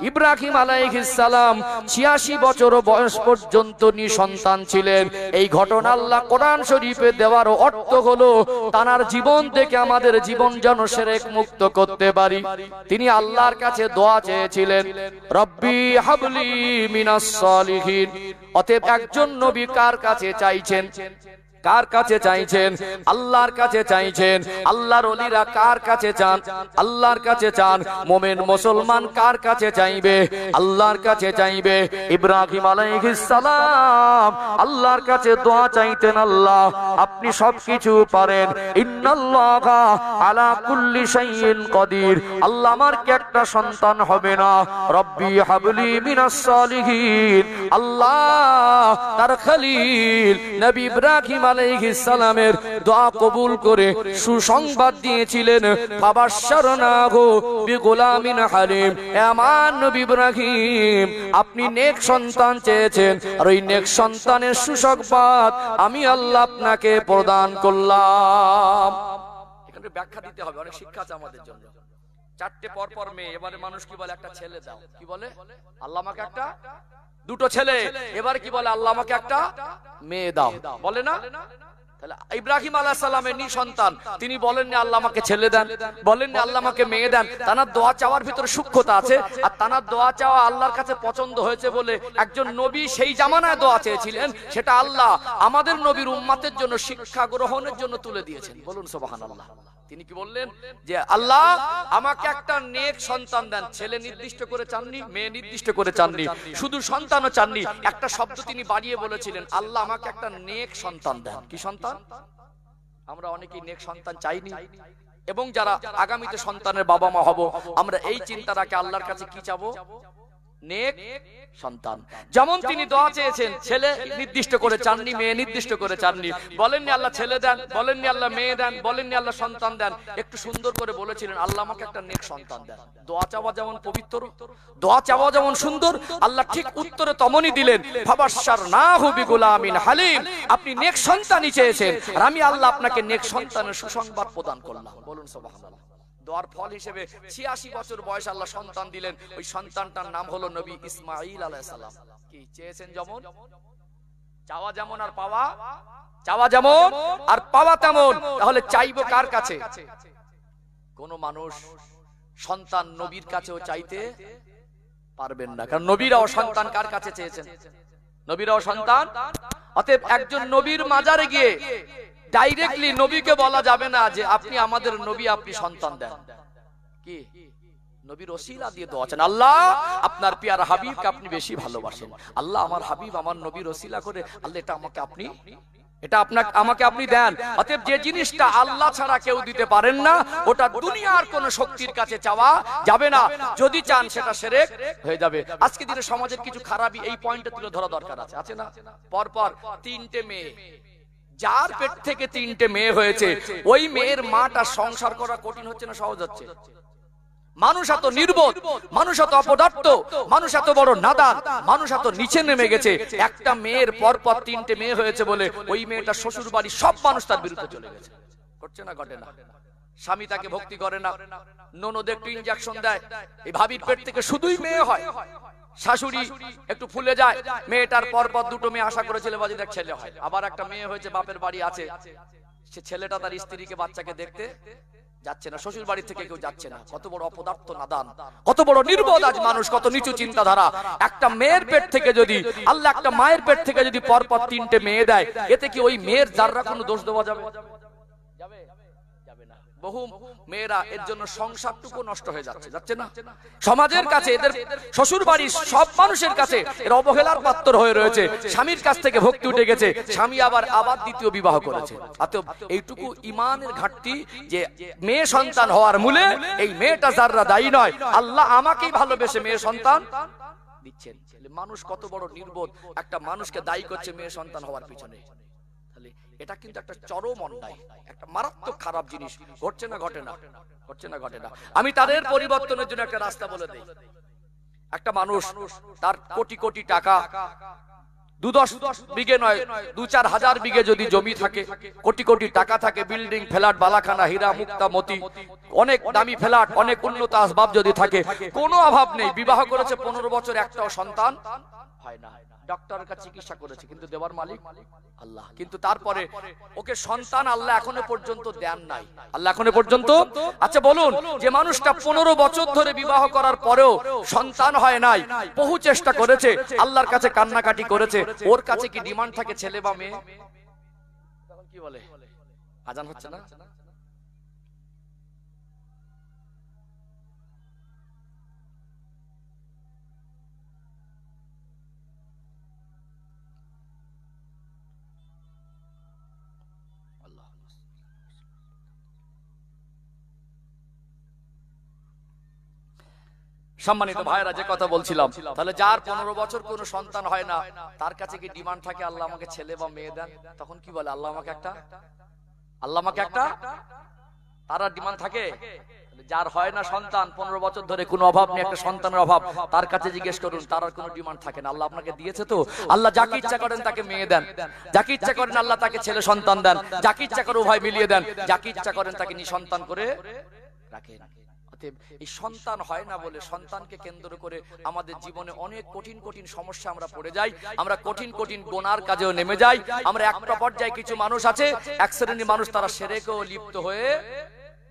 S1: ইব্রাহিম আলাইহিস সালাম 86 বছর বয়স পর্যন্ত নিঃসন্তান ছিলেন। এই ঘটনা আল্লাহ কোরআন শরীফে দেওয়ার অর্থ হলো তানার জীবন থেকে আমাদের জীবন যেন শিরক মুক্ত করতে পারি। তিনি আল্লাহর কাছে দোয়া চেয়েছিলেন, রব্বি হাবলি মিনাস সালিহিন। অতএব একজন নবী কার কাছে চাইছেন? কার কাছে চাইছেন? আল্লাহর কাছে চাইছেন। আল্লাহর ওলিরা কার কাছে চান? আল্লাহর কাছে চান। মুমিন মুসলমান কার কাছে চাইবে? আল্লাহর কাছে চাইবে। ইব্রাহিম আলাইহিস সালাম আল্লাহর কাছে দোয়া চাইতেন, আল্লাহ আপনি সবকিছু পারেন, ইন্নাল্লাহা আলা কুল্লি শাইইন কাদির। আল্লাহ আমার কি একটা সন্তান হবে না? রব্বি হাবলি মিনাস সালিহিন। আল্লাহ তার খলিল নবী ইব্রাহিম আলাইহিস সালামের দোয়া কবুল করে সুসংবাদ দিয়েছিলেন, ফাবাশশারনাহু বিগুলামিন হালিম। হে আমার নবী ইব্রাহিম, আপনি নেক সন্তান চেয়েছেন, আর ওই নেক সন্তানের সুসংবাদ আমি আল্লাহ আপনাকে প্রদান করলাম। এখানে ব্যাখ্যা দিতে হবে, অনেক শিক্ষা আছে আমাদের জন্য। চারটে পর পর মেয়ে, এবারে মানুষ কি বলে? একটা ছেলে দাও। কি বলে? আল্লাহ আমাকে একটা, দুটো ছেলে, এবারে কি বলে? আল্লাহ আমাকে একটা মেয়ে দাও, বলে না? তাহলে ইব্রাহিম আলাইহিস সালামের নিঃসন্তান, তিনি বলেননি আল্লাহ আমাকে ছেলে দেন, বলেননি আল্লাহ আমাকে মেয়ে দেন। তানার দোয়া চাওয়ার ভিতরে সূক্ষ্মতা আছে, আর তানার দোয়া চাওয়া আল্লাহর কাছে পছন্দ হয়েছে বলে একজন নবী সেই জামানায় দোয়া চেয়েছিলেন, সেটা আল্লাহ আমাদের নবীর উম্মতের জন্য শিক্ষা গ্রহণের জন্য তুলে দিয়েছেন। বলুন সুবহানাল্লাহ। তিনি কি বললেন? যে আল্লাহ আমাকে একটা নেক সন্তান দেন। ছেলে নির্দিষ্ট করে চাননি, মেয়ে নির্দিষ্ট করে চাননি, শুধু সন্তানও চাননি। একটা শব্দ তিনি বাড়িয়ে বলেছিলেন, আল্লাহ আমাকে একটা নেক সন্তান দেন। কি সন্তান? আমরা অনেকেই নেক সন্তান চাইনি, এবং যারা আগামীতে সন্তানের বাবা মা হব, আমরা এই চিন্তা রাখে আল্লাহর কাছে কি চাবো? নেক সন্তান। যেমন তিনি দোয়া চেয়েছেন, ছেলে নির্দিষ্ট করে চাননি, মেয়ে নির্দিষ্ট করে চাননি, বলেননি আল্লাহ ছেলে দেন, বলেননি আল্লাহ মেয়ে দেন, বলেননি আল্লাহ সন্তান দেন, একটু সুন্দর করে বলেছিলেন আল্লাহ আমাকে একটা নেক সন্তান দেন। দোয়া চাওয়া যেমন পবিত্র, দোয়া চাওয়া যেমন সুন্দর, আল্লাহ ঠিক উত্তরে তেমনই দিলেন, ফাবাশশারনাহু বিগুলামিন হালিম। আপনি নেক সন্তানই চেয়েছেন, আর আমি আল্লাহ আপনাকে নেক সন্তানের সুসংবাদ প্রদান করলাম। বলুন সুবহানাল্লাহ। দোয়ার ফল হিসেবে 86 বছর বয়স আল্লাহ সন্তান দিলেন। ওই সন্তানটার নাম হলো নবী ইসমাঈল আলাইহিস সালাম। কি চেয়েছেন? যেমন চাওয়া যেমন আর পাওয়া, চাওয়া যেমন আর পাওয়া তেমন। তাহলে চাইবো কার কাছে? কোন মানুষ সন্তান নবীর কাছেও চাইতে পারবেন না, কারণ নবীরাও সন্তান কার কাছে চেয়েছেন? নবীরাও সন্তান। অতএব একজন নবীর মাজারে গিয়ে ডাইরেক্টলি নবীকে বলা যাবে না যে আপনি আমাদের নবী, আপনি সন্তান দেন। কি নবীর ওসিলা দিয়ে দোয়া চান, আল্লাহ আপনার পিয়ার হাবিবকে আপনি বেশি ভালোবাসেন, আল্লাহ আমার হাবিব আমার নবীর ওসিলা করে আল্লাহ এটা আমাকে আপনি, এটা আপনাকে আমাকে আপনি দেন। অতএব যে জিনিসটা আল্লাহ ছাড়া কেউ দিতে পারেন না, ওটা দুনিয়ার কোন শক্তির কাছে চাওয়া যাবে না। যদি চান সেটা শিরক হয়ে যাবে। আজকে দিনে সমাজের কিছু খারাপই এই পয়েন্টে তুলে ধরা দরকার আছে। আছে না? পরপর 3টে মেয়ে, যার পেট থেকে 3টে মেয়ে হয়েছে, ওই মেয়ের মাটা সংসার করা কঠিন হচ্ছে না সহজ হচ্ছে? মানুষ এত নির্বোধ, মানুষ এত অপদার্থ, মানুষ এত বড় নাদান, মানুষ এত নিচে নেমে গেছে। একটা মেয়ের পরপর 3টে মেয়ে হয়েছে বলে ওই মেয়েটা শ্বশুর বাড়ি সব মানুষ তার বিরুদ্ধে চলে গেছে। করছে না? ঘটে না? স্বামী তাকে ভক্তি করে না, ননদ একটু ইনজেকশন দেয়, এই ভাবির পেট থেকে শুধুই মেয়ে হয়। শাশুড়ি একটু ফুলে যায়, মেয়েটার পরপর 2টো মেয়ে আশা করেছিল বাজি দেখ ছেলে হয়। আবার একটা মেয়ে হয়েছে, বাপের বাড়ি আছে, সে ছেলেটা তার স্ত্রীকে বাচ্চাকে দেখতে যাচ্ছে না, শ্বশুর বাড়ি থেকে কেউ যাচ্ছে না। কত বড় অপদার্থ নাদান, কত বড় নির্বোধ আজ মানুষ, কত নিচু চিন্তাধারা। একটা মেয়ের পেট থেকে যদি আল্লাহ, একটা মায়ের পেট থেকে যদি পরপর 3টে মেয়ে দেয়, এতে কি ওই মেয়ের যাররা কোনো দোষ দেওয়া যাবে? যাবে? যাবে না। বহু মেয়েরা এর জন্য সংসারটুকু নষ্ট হয়ে যাচ্ছে, যাচ্ছে না? সমাজের কাছে, এদের শ্বশুর বাড়ির সব মানুষের কাছে এর অবহেলার পাত্র হয়ে রয়েছে। স্বামীর কাছ থেকে ভক্তি উঠে গেছে, স্বামী আবার দ্বিতীয় বিবাহ করেছে। অতএব এইটুকু ইমানের ঘাটতি যে মেয়ে সন্তান হওয়ার মূলে এই মেয়েটা যাররা দায়ী নয়, আল্লাহ আমাকেই ভালোবেসে মেয়ে সন্তান দিচ্ছেন। মানুষ কত বড় নির্বোধ, একটা মানুষকে দায়ী করছে মেয়ে সন্তান হওয়ার পিছনে। এটা কিন্তু একটা চরম অন্যায়, একটা মারাত্মক খারাপ জিনিস। ঘটছে না? ঘটে না? ঘটছে না? ঘটে না? আমি তাদের পরিবর্তনের জন্য একটা রাস্তা বলে দেই। একটা মানুষ তার কোটি কোটি টাকা, 2-10 বিঘে নয় 2-4 হাজার বিঘে যদি জমি থাকে, কোটি কোটি টাকা থাকে, বিল্ডিং, ফ্ল্যাট, বালাখানা, হীরা, মুক্তা, মতি, অনেক দামি ফ্ল্যাট, অনেক উন্নত আসবাব যদি থাকে, কোনো অভাব নেই, বিবাহ করেছে 15 বছর, একটাও সন্তান হয় না, ডক্টরের কাছে চিকিৎসা করেছে, কিন্তু দেওয়ার মালিক আল্লাহ। কিন্তু তারপরে ওকে সন্তান আল্লাহ এখনো পর্যন্ত দেন নাই, আল্লাহ এখনো পর্যন্ত। আচ্ছা বলুন, যে মানুষটা 15 বছর ধরে বিবাহ করার পরেও সন্তান হয় নাই, বহু চেষ্টা করেছে, আল্লাহর কাছে কান্নাকাটি করেছে, ওর কাছে কি ডিমান্ড থাকে ছেলে বা মেয়ে? কি বলে? আজান হচ্ছে না? সম্মানিত ভাইরা, যে কথা বলছিলাম, তাহলে যার 15 বছর কোনো সন্তান হয় না, তার কাছে কি ডিমান্ড থাকে আল্লাহ আমাকে ছেলে বা মেয়ে দেন? তখন কি বলে? আল্লাহ আমাকে একটা, আল্লাহ আমাকে একটা। তার ডিমান্ড থাকে? যার হয় না সন্তান 15 বছর ধরে, কোনো অভাব নেই, একটা সন্তানের অভাব, তার কাছে জিজ্ঞেস করুন, তার আর কোনো ডিমান্ড থাকে না। আল্লাহ আপনাকে দিয়েছে তো, আল্লাহ যাকে ইচ্ছা করেন তাকে মেয়ে দেন, যাকে ইচ্ছা করেন আল্লাহ তাকে ছেলে সন্তান দেন, যাকে ইচ্ছা করে উভয় মিলিয়ে দেন, যাকে ইচ্ছা করেন তাকে নিঃসন্তান করে রাখেন। এই সন্তান হয় না বলে সন্তানকে কেন্দ্র করে আমাদের জীবনে অনেক কঠিন কঠিন সমস্যা আমরা পড়ে যাই, আমরা কঠিন কঠিন গুনার কাজেও নেমে যাই। আমরা একটা পর্যায়ে কিছু মানুষ আছে, এক শ্রেণীর মানুষ, তারা শিরকেও লিপ্ত হয়ে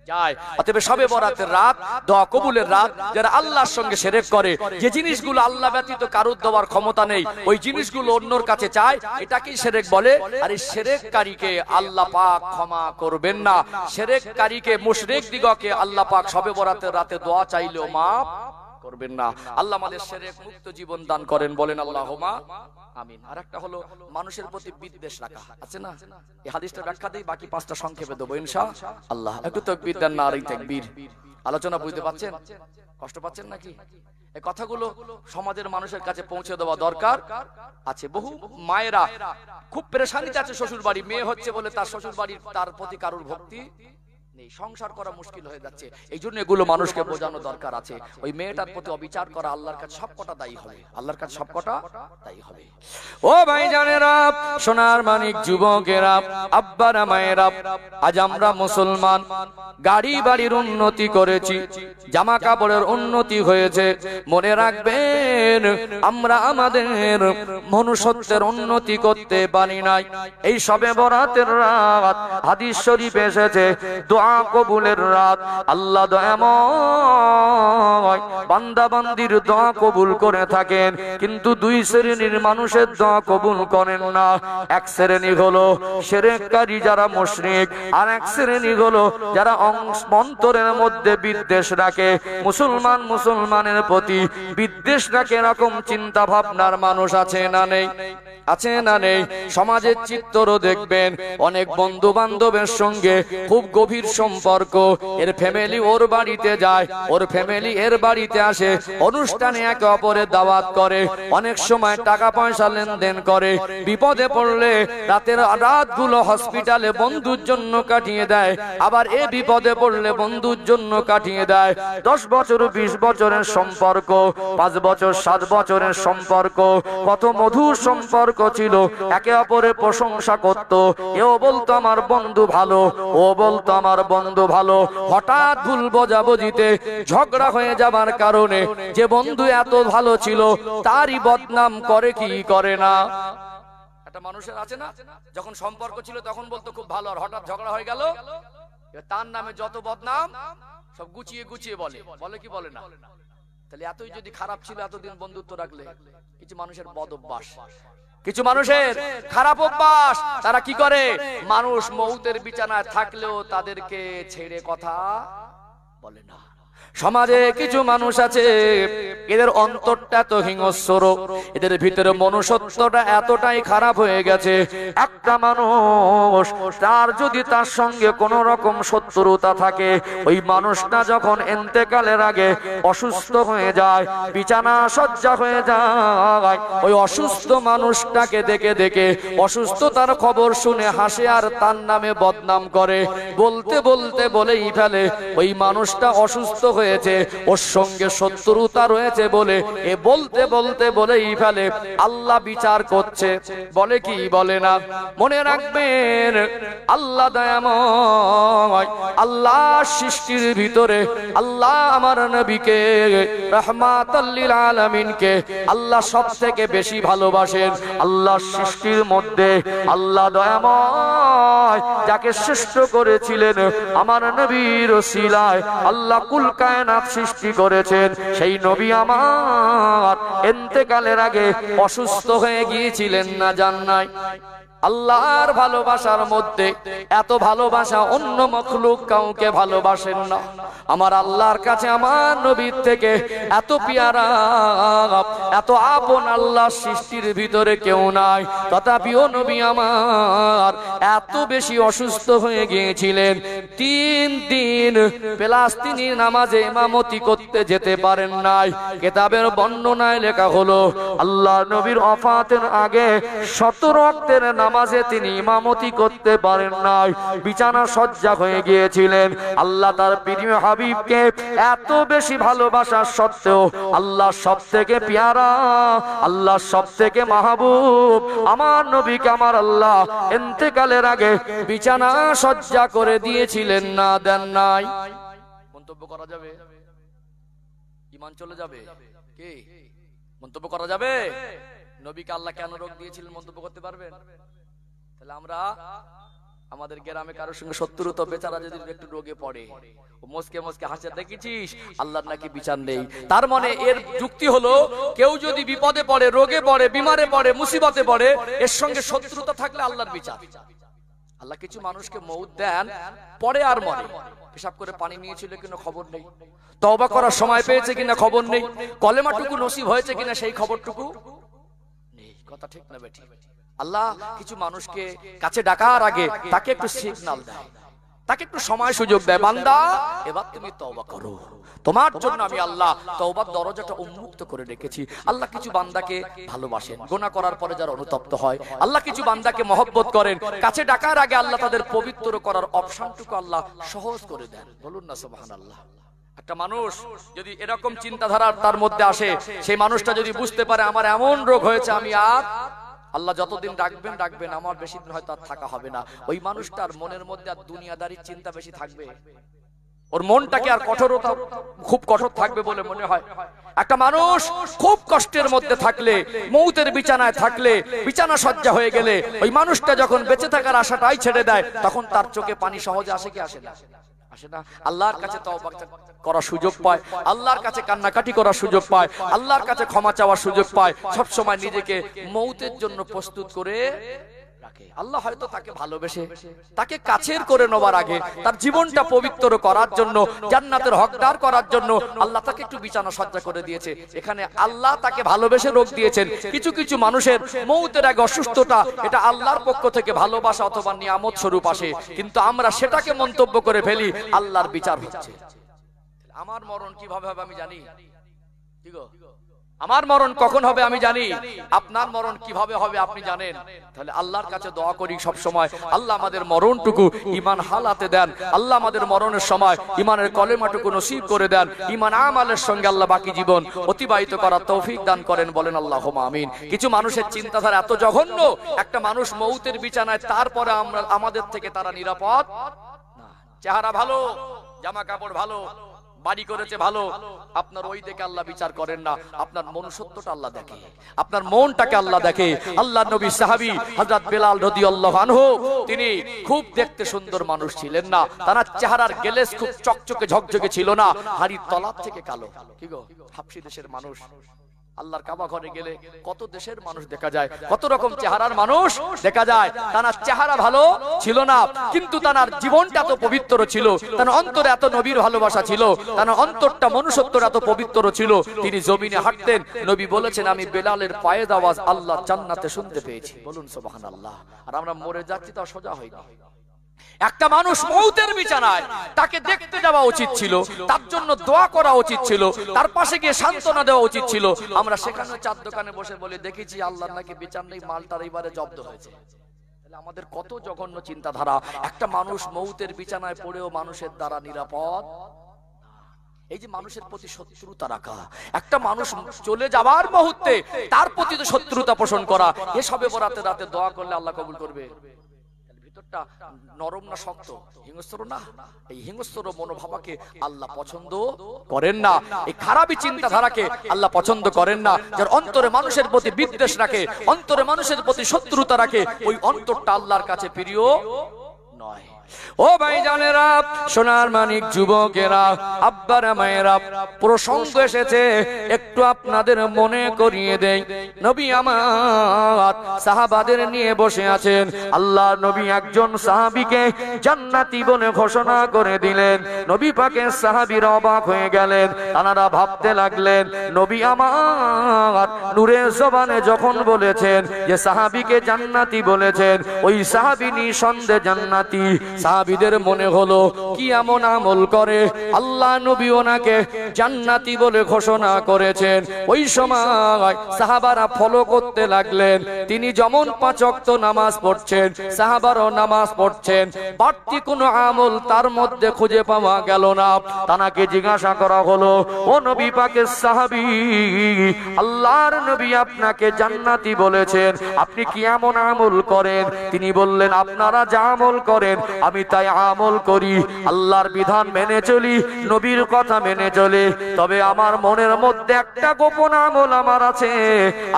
S1: যায়। অতএব শবে বরাতের রাত দোয়া কবুলের রাত, যারা আল্লাহর সঙ্গে শিরক করে, যে জিনিসগুলো আল্লাহ ব্যতীত কারোর দেওয়ার ক্ষমতা নেই, ওই জিনিসগুলো অন্যর কাছে চায়, এটাকেই শিরক বলে। আর এই শিরককারীকে আল্লাহ পাক ক্ষমা করবেন না। শিরককারীকে, মুশরিক দিগকে আল্লাহ পাক শবে বরাতের রাতে দোয়া চাইলেও মাফ করবেন না। আল্লাহ আমাদের শিরক মুক্ত জীবন দান করেন, বলেন আল্লাহুম্মা আমিন। আর একটা হলো মানুষের প্রতি বিদ্বেষ রাখা, আছে না? এই হাদিসটা ব্যাখ্যা দেই, বাকি 5টা সংক্ষেপে দেবো ইনশাআল্লাহ। একটু তাকবীর দেন, নারে তাকবীর। আলোচনা বুঝতে পাচ্ছেন? কষ্ট পাচ্ছেন নাকি? এই কথাগুলো সমাজের মানুষের কাছে পৌঁছে দেওয়া দরকার আছে। বহু মায়েরা খুব পেরেশানিতে আছে, শ্বশুর বাড়ি মেয়ে হচ্ছে বলে তার শ্বশুর বাড়ির তার প্রতি কারোর ভক্তি নেই, সংসার করা মুশকিল হয়ে যাচ্ছে। এই জন্য এগুলো মানুষকে বোঝানো দরকার আছে। ওই মেয়েটার প্রতি অবিচার করা আল্লাহর কাছে সবকটা দায়ী হবে, আল্লাহর কাছে সবকটা দায়ী হবে। ও ভাইজানেরা, সোনার মানিক যুবকেরা, আব্বারা মায়েরা, আজ আমরা মুসলমান, গাড়ি বাড়ির উন্নতি করেছি, জামা কাপড়ের উন্নতি হয়েছে, মনে রাখবেন আমরা আমাদের মনুষ্যত্বের উন্নতি করতে পারি নাই। এই শবে বরাতের রাত হাদিস শরীফে এসেছে দোয়া কবুলের রাত। আল্লাহ দয়াময় বান্দা বান্দির দোয়া কবুল করে থাকেন, কিন্তু দুই শ্রেণীর মানুষের দোয়া কবুল করেন না। এক শ্রেণী হলো শিরককারী যারা মুশরিক, আর এক শ্রেণী হলো যারা অন্তরের মধ্যে বিদ্বেষ রাখে, মুসলমানের প্রতি বিদ্বেষ রাখে। এরকম চিন্তা ভাবনার মানুষ আছে না নেই? আছে না নেই? সমাজের চিত্র দেখবেন, অনেক বন্ধু বান্ধবের সঙ্গে খুব গভীর সম্পর্ক, এর ফ্যামিলি ওর বাড়িতে যায়, ওর ফ্যামিলি এর বাড়িতে আসে, অনুষ্ঠানে একে অপরের দাওয়াত করে, অনেক সময় টাকা পয়সা লেনদেন করে, বিপদে পড়লে রাতের রাতগুলো হসপিটালে বন্ধুর জন্য কাটিয়ে দেয়, আবার এ বিপদে পড়লে বন্ধুর জন্য কাটিয়ে দেয়। 10 বছর 20 বছরের সম্পর্ক, 5 বছর 7 বছরের সম্পর্ক, কত মধুর সম্পর্ক ছিল, একে অপরের প্রশংসা করত, এও বলতো আমার বন্ধু ভালো, ও বলতো আমার বন্ধু ভালো। হঠাৎ ভুল বোঝাবুঝিতে ঝগড়া হয়ে যাবার কারণে যে বন্ধু এত ভালো ছিল তারই বদনাম করে কি করে না? একটা মানুষের আছে না, যখন সম্পর্ক ছিল তখন বলতো খুব ভালো, আর হঠাৎ ঝগড়া হয়ে গেল, তার নামে যত বদনাম সব গুছিয়ে গুছিয়ে বলে, বলে কি বলে না? তাহলে এতই যদি খারাপ ছিল এতদিন বন্ধুত্ব রাখলে? কিছু মানুষের বদ অভ্যাস, কিছু মানুষের খারাপ অভ্যাস, তারা কি করে? মানুষ মৌতের বিছানায় থাকলেও তাদেরকে ছেড়ে কথা বলে না। সমাজে কিছু মানুষ আছে, এদের অন্তরটা এত হিংস্র, এদের ভিতরে মনুষ্যত্বটা এতটাই খারাপ হয়ে গেছে। একটা মানুষ তার যদি তার সঙ্গে কোন রকম শত্রুতা থাকে, ওই মানুষটা যখন ইন্তেকালের আগে অসুস্থ হয়ে যায়, বিছানা শয্যা হয়ে যায়, ওই অসুস্থ মানুষটাকে দেখে দেখে অসুস্থতার খবর শুনে হাসে আর তার নামে বদনাম করে। বলতে বলতে বলেই ফেলে ওই মানুষটা অসুস্থ হয়েছে, ওর সঙ্গে শত্রুতা রয়েছে বলে এ বলতে বলতে বলেই ফেলে আল্লাহ বিচার করছে, বলে কি বলে না? মনে রাখবেন আল্লাহ দয়াময়, আল্লাহ সৃষ্টির ভিতরে আল্লাহ আমার নবীকে রাহমাতাল লিল আলামিনকে আল্লাহ সবথেকে বেশি ভালোবাসেন। আল্লাহ সৃষ্টির মধ্যে আল্লাহ দয়াময় যাকে শ্রেষ্ঠ করেছিলেন আমার নবীর ওসিলায় আল্লাহ কুল কায়নাত সৃষ্টি করেছেন। সেই নবী আমার ইন্তেকালের আগে অসুস্থ হয়ে গিয়েছিলেন না, জান নাই? আল্লাহর ভালোবাসার মধ্যে এত ভালোবাসা অন্য মখলুক কাউকে ভালোবাসেন না। আমার আল্লাহর কাছে আমার নবীর থেকে এত পেয়ারা এত আপন আল্লাহ সৃষ্টির ভিতরে কেউ নাই। তথাপিও নবী আমার এত বেশি অসুস্থ হয়ে গিয়েছিলেন, 3 দিন প্লাস তিনি নামাজে ইমামতি করতে যেতে পারেন নাই। কিতাবের বর্ণনায় লেখা হলো আল্লাহ নবীর ওফাতের আগে 17 ওয়াক্তের নামাজে তিনি ইমামতি করতে পারেন নাই, বিছানা সজ্জা হয়ে গিয়েছিলেন। আল্লাহ তার প্রিয় হাবিবকে এত বেশি ভালোবাসার সত্ত্বেও আল্লাহ সবথেকে পেয়ারা, আল্লাহ সবথেকে মাহবুব আমার নবীকে আমার আল্লাহ ইন্তেকালের আগে বিছানা সজ্জা করে দিয়েছিলেন না, দেন নাই? মন্তব্য করা যাবে? ঈমান চলে যাবে? কি মন্তব্য করা যাবে? নবীকে আল্লাহ কেন রোগ দিয়েছিলেন মন্তব্য করতে পারবেন? তাহলে আমরা আমাদের গ্রামে কারোর সঙ্গে শত্রুতা, বেচারা যদি একটু রোগে পড়ে মুসকে মুসকে হাসে, দেখেছিস আল্লাহর নাকি বিচার নেই। তার মানে এর যুক্তি হলো কেউ যদি বিপদে পড়ে, রোগে পড়ে, বিমারে পড়ে, মুসিবতে পড়ে, এর সঙ্গে শত্রুতা থাকলে আল্লাহর বিচার। আল্লাহ কিছু মানুষকে মউত দেন, পড়ে আর মরে। পেশাব করে পানি নিয়েছিল কিনা খবর নেই, তওবা করার সময় পেয়েছে কিনা খবর নেই, কলেমাটুকু নসিব হয়েছে কিনা সেই খবরটুকু নেই। কথা ঠিক না বেঠিক? আল্লাহ কিছু মানুষকে কাছে ডাকার আগে তাকে একটু সিগন্যাল দেয়, তাকে একটু সময় সুযোগ দেয়, বান্দা এবার তুমি তওবা করো, তোমার জন্য আমি আল্লাহ তওবার দরজাটা উন্মুক্ত করে রেখেছি। আল্লাহ কিছু বান্দাকে ভালোবাসেন, গুনাহ করার পরে যারা অনুতপ্ত হয়, আল্লাহ কিছু বান্দাকে মহব্বত করেন, কাছে ডাকার আগে আল্লাহ তাদের পবিত্র করার অপশনটুকু আল্লাহ সহজ করে দেন। বলুন না সুবহানাল্লাহ। একটা মানুষ যদি এরকম চিন্তাধারা তার মধ্যে আসে, সেই মানুষটা যদি বুঝতে পারে আমার এমন রোগ হয়েছে, আমি আর আল্লাহ যতদিন ডাকবেন ডাকবেন, আমার বেশি দিন হয়তো আর থাকা হবে না, ওই মানুষটার মনের মধ্যে আর দুনিয়াদারির চিন্তা বেশি থাকবে? ওর মনটাকে আর কঠোরতা খুব কঠোর থাকবে বলে মনে হয়? একটা মানুষ খুব কষ্টের মধ্যে থাকলে, মৌতের বিছানায় থাকলে, বিছানা সজ্জা হয়ে গেলে, ওই মানুষটা যখন বেঁচে থাকার আশাটাই ছেড়ে দেয়, তখন তার চোখে পানি সহজে আসে কি আসে না? আসে না। আল্লাহর কাছে তওবা করার সুযোগ পায়, আল্লাহর কাছে কান্নাকাটি করার সুযোগ পায়, আল্লাহর কাছে ক্ষমা চাওয়ার সুযোগ পায়, সব সময় নিজেকে মৌতের জন্য প্রস্তুত করে রাখে। আল্লাহ হয়তো তাকে ভালোবেসে তাকে কাছের করে নেওয়ার আগে তার জীবনটা পবিত্র করার জন্য, জান্নাতের হকদার করার জন্য আল্লাহ তাকে একটু বিছানা সজ্জা করে দিয়েছে। এখানে আল্লাহ তাকে ভালোবেসে রোগ দিয়েছেন। কিছু কিছু মানুষের মৌতের আগে অসুস্থতা, এটা আল্লাহর পক্ষ থেকে ভালোবাসা অথবা নিয়ামত স্বরূপ আসে, কিন্তু আমরা সেটাকে মন্তব্য করে ফেলি আল্লাহর বিচার হচ্ছে। আমার মরণ কিভাবে হবে আমি জানি? কি গো, আমার মরণ কখন হবে আমি জানি, আপনার মরণ কিভাবে হবে আপনি জানেন। তাহলে আল্লাহর কাছে দোয়া করি সব সময়, আল্লাহ আমাদের মরণটুকু ঈমান হালাতে দেন, আল্লাহ আমাদের মরণের সময় ঈমানের কলেমাটুকু নসিব করে দেন, ঈমান আমলের সঙ্গে আল্লাহ বাকি জীবন অতিবাহিত করার তৌফিক দান করেন, বলেন আল্লাহুম্মা আমিন। কিছু মানুষের চিন্তাধারা এত জঘন্য, একটা মানুষ মৌতের বিছানায়, তারপরে আমরা আমাদের থেকে তারা নিরাপদ না। চেহারা ভালো, জামা কাপড় ভালো, বাড়ি করেছে ভালো, আপনার ওই দেখে আল্লাহ বিচার করেন না, আপনার মনুষ্যত্বটা আল্লাহ দেখে, আপনার মনটাকে আল্লাহ দেখে। আল্লাহ নবী সাহাবী হযরত বেলাল রাদিয়াল্লাহু আনহু, তিনি খুব দেখতে সুন্দর মানুষ ছিলেন না, তার চেহারার গেলেস খুব চকচকে ঝকঝকে ছিল না, হাড়ির তলার থেকে কালো। কি গো, হাবশী দেশের মানুষ, আল্লাহর কাবা ঘরে গেলে কত দেশের মানুষ দেখা যায়, কত রকম চেহারার মানুষ দেখা যায়। তার চেহারা ভালো ছিল না, কিন্তু তার জীবনটা এত পবিত্র ছিল, তার অন্তরে এত নবীর ভালোবাসা ছিল, তার অন্তরটা মনুষ্যত্বর এত পবিত্র ছিল। তিনি জমিনে হাঁটতেন, নবী বলেছেন আমি বেলালের পায়ের আওয়াজ আল্লাহর জান্নাতে শুনতে পেয়েছি। বলুন সুবহানাল্লাহ। আর আমরা মরে যাচ্ছি, তা সোজা হয়নি। একটা মানুষ মৌতের বিছানায়, তাকে দেখতে যাওয়া উচিত ছিল, তার জন্য দোয়া করা উচিত ছিল, তার পাশে গিয়ে সান্ত্বনা দেওয়া উচিত ছিল। আমরা সেখানে চার দোকানে বসে বলে দেখেছি আল্লাহর নাকি বিচার নেই, মালটার এইবারে জব্দ হয়েছে। তাহলে আমাদের কত জঘন্য চিন্তাধারা। একটা মানুষ মৌতের বিছানায় পড়েও মানুষের দ্বারা নিরাপদ। এই যে মানুষের প্রতি শত্রুতা রাখা, একটা মানুষ চলে যাওয়ার মুহূর্তে তার প্রতি তো শত্রুতা পোষণ করা, এসবে বরাতে রাতে দোয়া করলে আল্লাহ কবুল করবে? ভিতরটা নরম না শক্ত? হিংস্র না? এই হিংস্র মনোভাবকে আল্লাহ পছন্দ করেন না, এই খারাপি চিন্তাধারাকে আল্লাহ পছন্দ করেন না। যার অন্তরে মানুষের প্রতি বিদ্বেষ রাখে, অন্তরে মানুষের প্রতি শত্রুতা রাখে, ওই অন্তরটা আল্লাহর কাছে প্রিয় নয়। ও ভাইজানেরা, সোনার মানিক যুবকেরা, আব্বারা মায়েরা, প্রসঙ্গ এসেছে একটু আপনাদের মনে করিয়ে দেই। নবী আমার সাহাবাদের নিয়ে বসে আছেন। আল্লাহর নবী একজন সাহাবীকে জান্নাতি বলে ঘোষণা করে দিলেন। নবী পাকের সাহাবীরা অবাক হয়ে গেলেন। তারা ভাবতে লাগলেন, নবী আমার নূরের জবানে যখন বলেছেন যে সাহাবীকে জান্নাতি বলেছেন, ওই সাহাবী নিঃসন্দেহে জান্নাতি। সাহাবীদের মনে হলো কি এমন আমল করে আল্লাহ নবী ওনাকে জান্নাতি বলে ঘোষণা করেছেন। ওই সময় সাহাবারা ফলো করতে লাগলেন। তিনি যেমন 5 ওয়াক্ত নামাজ পড়ছেন, সাহাবারও নামাজ পড়ছেন, বাড়তি কোনো আমল তার মধ্যে খুঁজে পাওয়া গেল না। তানাকে জিজ্ঞাসা করা হলো, ও নবী পাকের সাহাবী, আল্লাহর নবী আপনাকে জান্নাতি বলেছেন, আপনি কি এমন আমল করেন? তিনি বললেন, আপনারা যা আমল করেন আমি তাই আমল করি, আল্লাহর বিধান মেনে চলি, নবীর কথা মেনে চলি। তবে আমার মনের মধ্যে একটা গোপন আমল আমার আছে।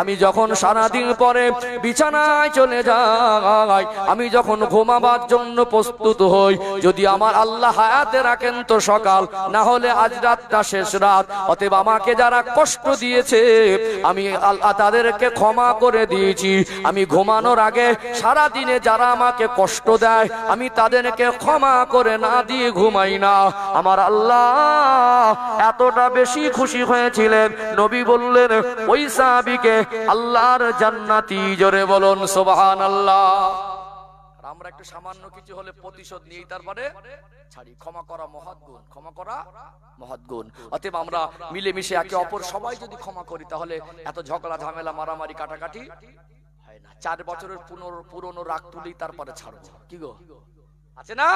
S1: আমি যখন সারাদিন পরে বিছানায় চলে যাই, আমি যখন ঘুমাবার জন্য প্রস্তুত হই, যদি আমার আল্লাহ হায়াতে রাখেন তো সকাল, না হলে আজ রাতটা শেষ রাত। অতএব আমাকে যারা কষ্ট দিয়েছে আমি আল্লাহ তাদেরকে ক্ষমা করে দিয়েছি। আমি ঘুমানোর আগে সারা দিনে যারা আমাকে কষ্ট দেয় আমি তাদেরকে ক্ষমা করে না দিয়ে ঘুমাই না। আমার আল্লাহ এতটা বেশি খুশি হয়েছিলেন, নবী বললেন ওই সাহাবীকে আল্লাহর জান্নাতি। জোরে বলুন সুবহানাল্লাহ। আমরা একটু সামান্য কিছু হলে প্রতিশোধ নিই, তারপরে ছাড়ি। ক্ষমা করা মহৎ গুণ, ক্ষমা করা মহৎ গুণ। অতএব আমরা মিলেমিশে একে অপর সবাই যদি ক্ষমা করি তাহলে এত ঝগড়া ঝামেলা মারামারি কাটাকাটি হয় না। 4 বছরের পুরনো রাগ তুলি তারপরে ছাড়বো, কি গো আছে না?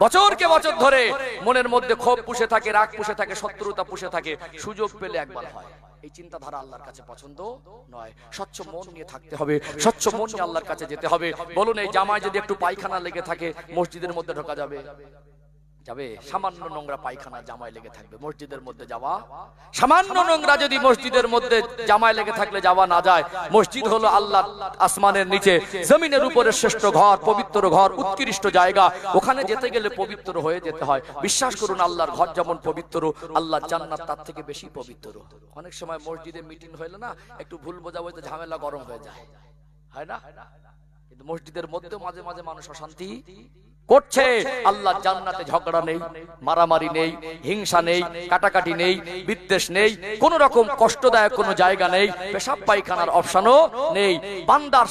S1: বছরকে বছর ধরে মনের মধ্যে ক্ষোভ পুষে থাকে, রাগ পুষে থাকে, শত্রুতা পুষে থাকে, সুযোগ পেলে একবার হয়। এই চিন্তাধারা আল্লাহর কাছে পছন্দ নয়। স্বচ্ছ মন নিয়ে থাকতে হবে, স্বচ্ছ মন নিয়ে আল্লাহর কাছে যেতে হবে। বলুন, এই জামায় যদি একটু পায়খানা লেগে থাকে মসজিদের মধ্যে ঢোকা যাবে? যাবে? সামান্য নোংরা পায়খানা জামায় লেগে থাকবে, মসজিদের মধ্যে যাওয়া? সামান্য নোংরা যদি মসজিদের মধ্যে জামায় লেগে থাকলে যাওয়া না যায়। মসজিদ হলো আল্লাহ আসমানের নিচে জমিনের উপরে শ্রেষ্ঠ ঘর, পবিত্র ঘর, উৎকৃষ্ট জায়গা। ওখানে যেতে গেলে পবিত্র হয়ে যেতে হয়। বিশ্বাস করুন, আল্লাহর ঘর যেমন পবিত্র, আল্লাহর জান্নাত তার থেকে বেশি পবিত্র। অনেক সময় মসজিদে মিটিং হইলো না, একটু ভুল বোঝাবুঝিতে ঝামেলা গরম হয়ে যায়, হয় না? কিন্তু মসজিদের মধ্যে মাঝে মাঝে মানুষ অশান্তি করছে। আল্লাহ জান্নাতে ঝগড়া নেই, মারামারি নেই, হিংসা নেই, কাটাকাটি নেই, বিদ্বেষ নেই, কোন রকম কষ্টদায়ক কোনো জায়গা নেই, পেশাব পায়খানার অপশনও নেই। বান্দার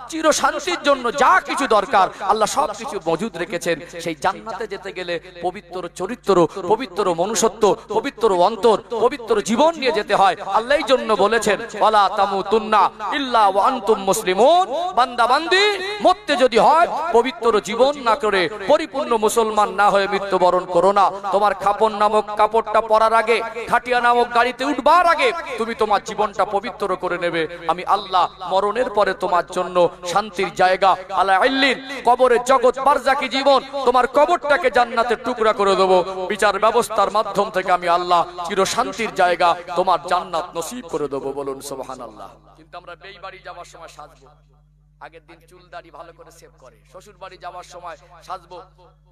S1: চির শান্তির জন্য যা কিছু দরকার আল্লাহ সব কিছু মজুদ রেখেছেন। সেই জান্নাতে যেতে গেলে পবিত্র চরিত্র, পবিত্র মনুষ্যত্ব, পবিত্র অন্তর, পবিত্র জীবন নিয়ে যেতে হয়। আল্লাহই জন্য বলেছেন, ওয়ালা তামুতুন্না ইল্লা ওয়া আনতুম মুসলিমুন। বান্দা বান্দি মরতে যদি হয় পবিত্র জীবন না করে, পরিপূর্ণ মুসলমান না হয়ে মৃত্যুবরণ করো না। তোমার কাপড় নামক কাপড়টা পরার আগে, খাটিয়া নামক গাড়িতে উঠবার আগে তুমি তোমার জীবনটা পবিত্র করে নেবে। আমি আল্লাহ মরণের পরে তোমার জন্য শান্তির জায়গা আলা ইল্লিন, কবরের জগৎ বারজাকি জীবন, তোমার কবরটাকে জান্নাতের টুকরা করে দেব। বিচার ব্যবস্থার মাধ্যম থেকে আমি আল্লাহ চির শান্তির জায়গা তোমার জান্নাত নসিব করে দেব। বলুন সুবহানাল্লাহ। কিন্তু আমরা বেই বাড়ি যাওয়ার সময় সাজবো, আগের দিন চুল দাড়ি ভালো করে সেভ করে, শ্বশুর বাড়ি যাওয়ার সময় সাজবো,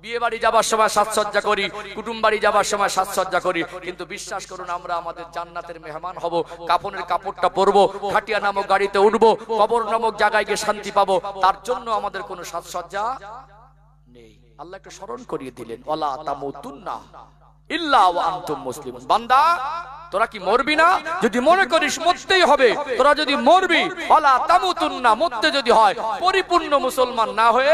S1: বিয়ে বাড়ি যাওয়ার সময় সাজসজ্জা করি, কুটুম বাড়ি যাওয়ার সময় সাজসজ্জা করি। কিন্তু বিশ্বাস করুন, আমরা আমাদের জান্নাতের মেহমান হব, কাফনের কাপড়টা পরবো, খাটিয়া নামক গাড়িতে উঠবো, কবর নামক জায়গায় গিয়ে শান্তি পাবো। তার জন্য আমাদের কোনো সাজসজ্জা নেই। আল্লাহ একটু স্মরণ করিয়ে দিলেন, ওয়ালা তামুতুন্না ইল্লা ওয়া আনতুম মুসলিমুন। বান্দা, তোরা কি মরবি না? যদি মনে করিস মরতেই হবে, তোরা যদি মরবি, ওয়ালা তামুতুন্না, মরতে যদি হয় পরিপূর্ণ মুসলমান না হয়ে,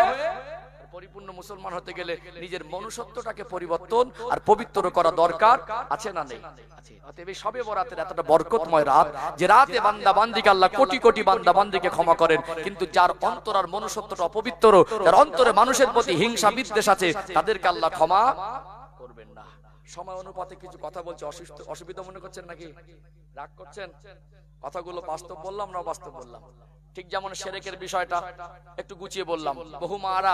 S1: পরিপূর্ণ মুসলমান হতে গেলে নিজের মনুষ্যত্বটাকে পরিবর্তন আর পবিত্র করা দরকার, আছে না নেই? আছে। অতএব শবে বরাতের এতটা বরকতময় রাত, যে রাতে বান্দা বান্দিকে আল্লাহ কোটি কোটি বান্দা বান্দিকে ক্ষমা করেন। কিন্তু যার অন্তর আর মনুষ্যত্বটা অপবিত্র, যার অন্তরে মানুষের প্রতি হিংসা বিদ্বেষ আছে, তাদেরকে আল্লাহ ক্ষমা করবেন না। সময় অনুপাতে কিছু কথা বলছে, অসুবিধা মনে করছেন নাকি? রাগ করছেন? কথাগুলো বাস্তব বললাম না বাস্তব বললাম? ঠিক যেমন শিরকের বিষয়টা একটু গুছিয়ে বললাম। বহু মারা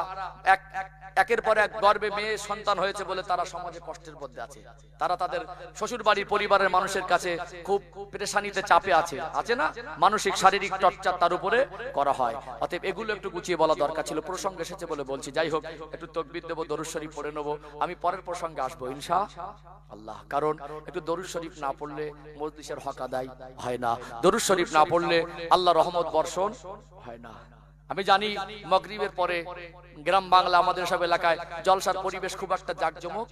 S1: একের পর এক গর্ভে মেয়ে সন্তান হয়েছে বলে তারা সমাজে কষ্টের মধ্যে আছে। তারা তাদের শ্বশুর বাড়ির পরিবারের মানুষের কাছে খুব পেরেশানিতে চাপে আছে না? মানসিক শারীরিক টর্চার তার উপরে করা হয়। অতএব এগুলো একটু গুছিয়ে বলা দরকার ছিল, প্রসঙ্গ এসেছে বলে বলছি। যাই হোক, একটু তাকবীর দেব, দরুদ শরীফ পড়ে নেব। আমি পরের প্রসঙ্গে আসবো ইনশাআল্লাহ। কারণ একটু দরুদ শরীফ না পড়লে মজলিসের হক আদায় হয় না, দরুদ শরীফ না পড়লে আল্লাহ রহমত বর্ষণ হয় না। আমি জানি মাগরিবের পরে গ্রাম বাংলা আমাদের সব এলাকায় জলসার পরিবেশ খুব একটা জাঁকজমক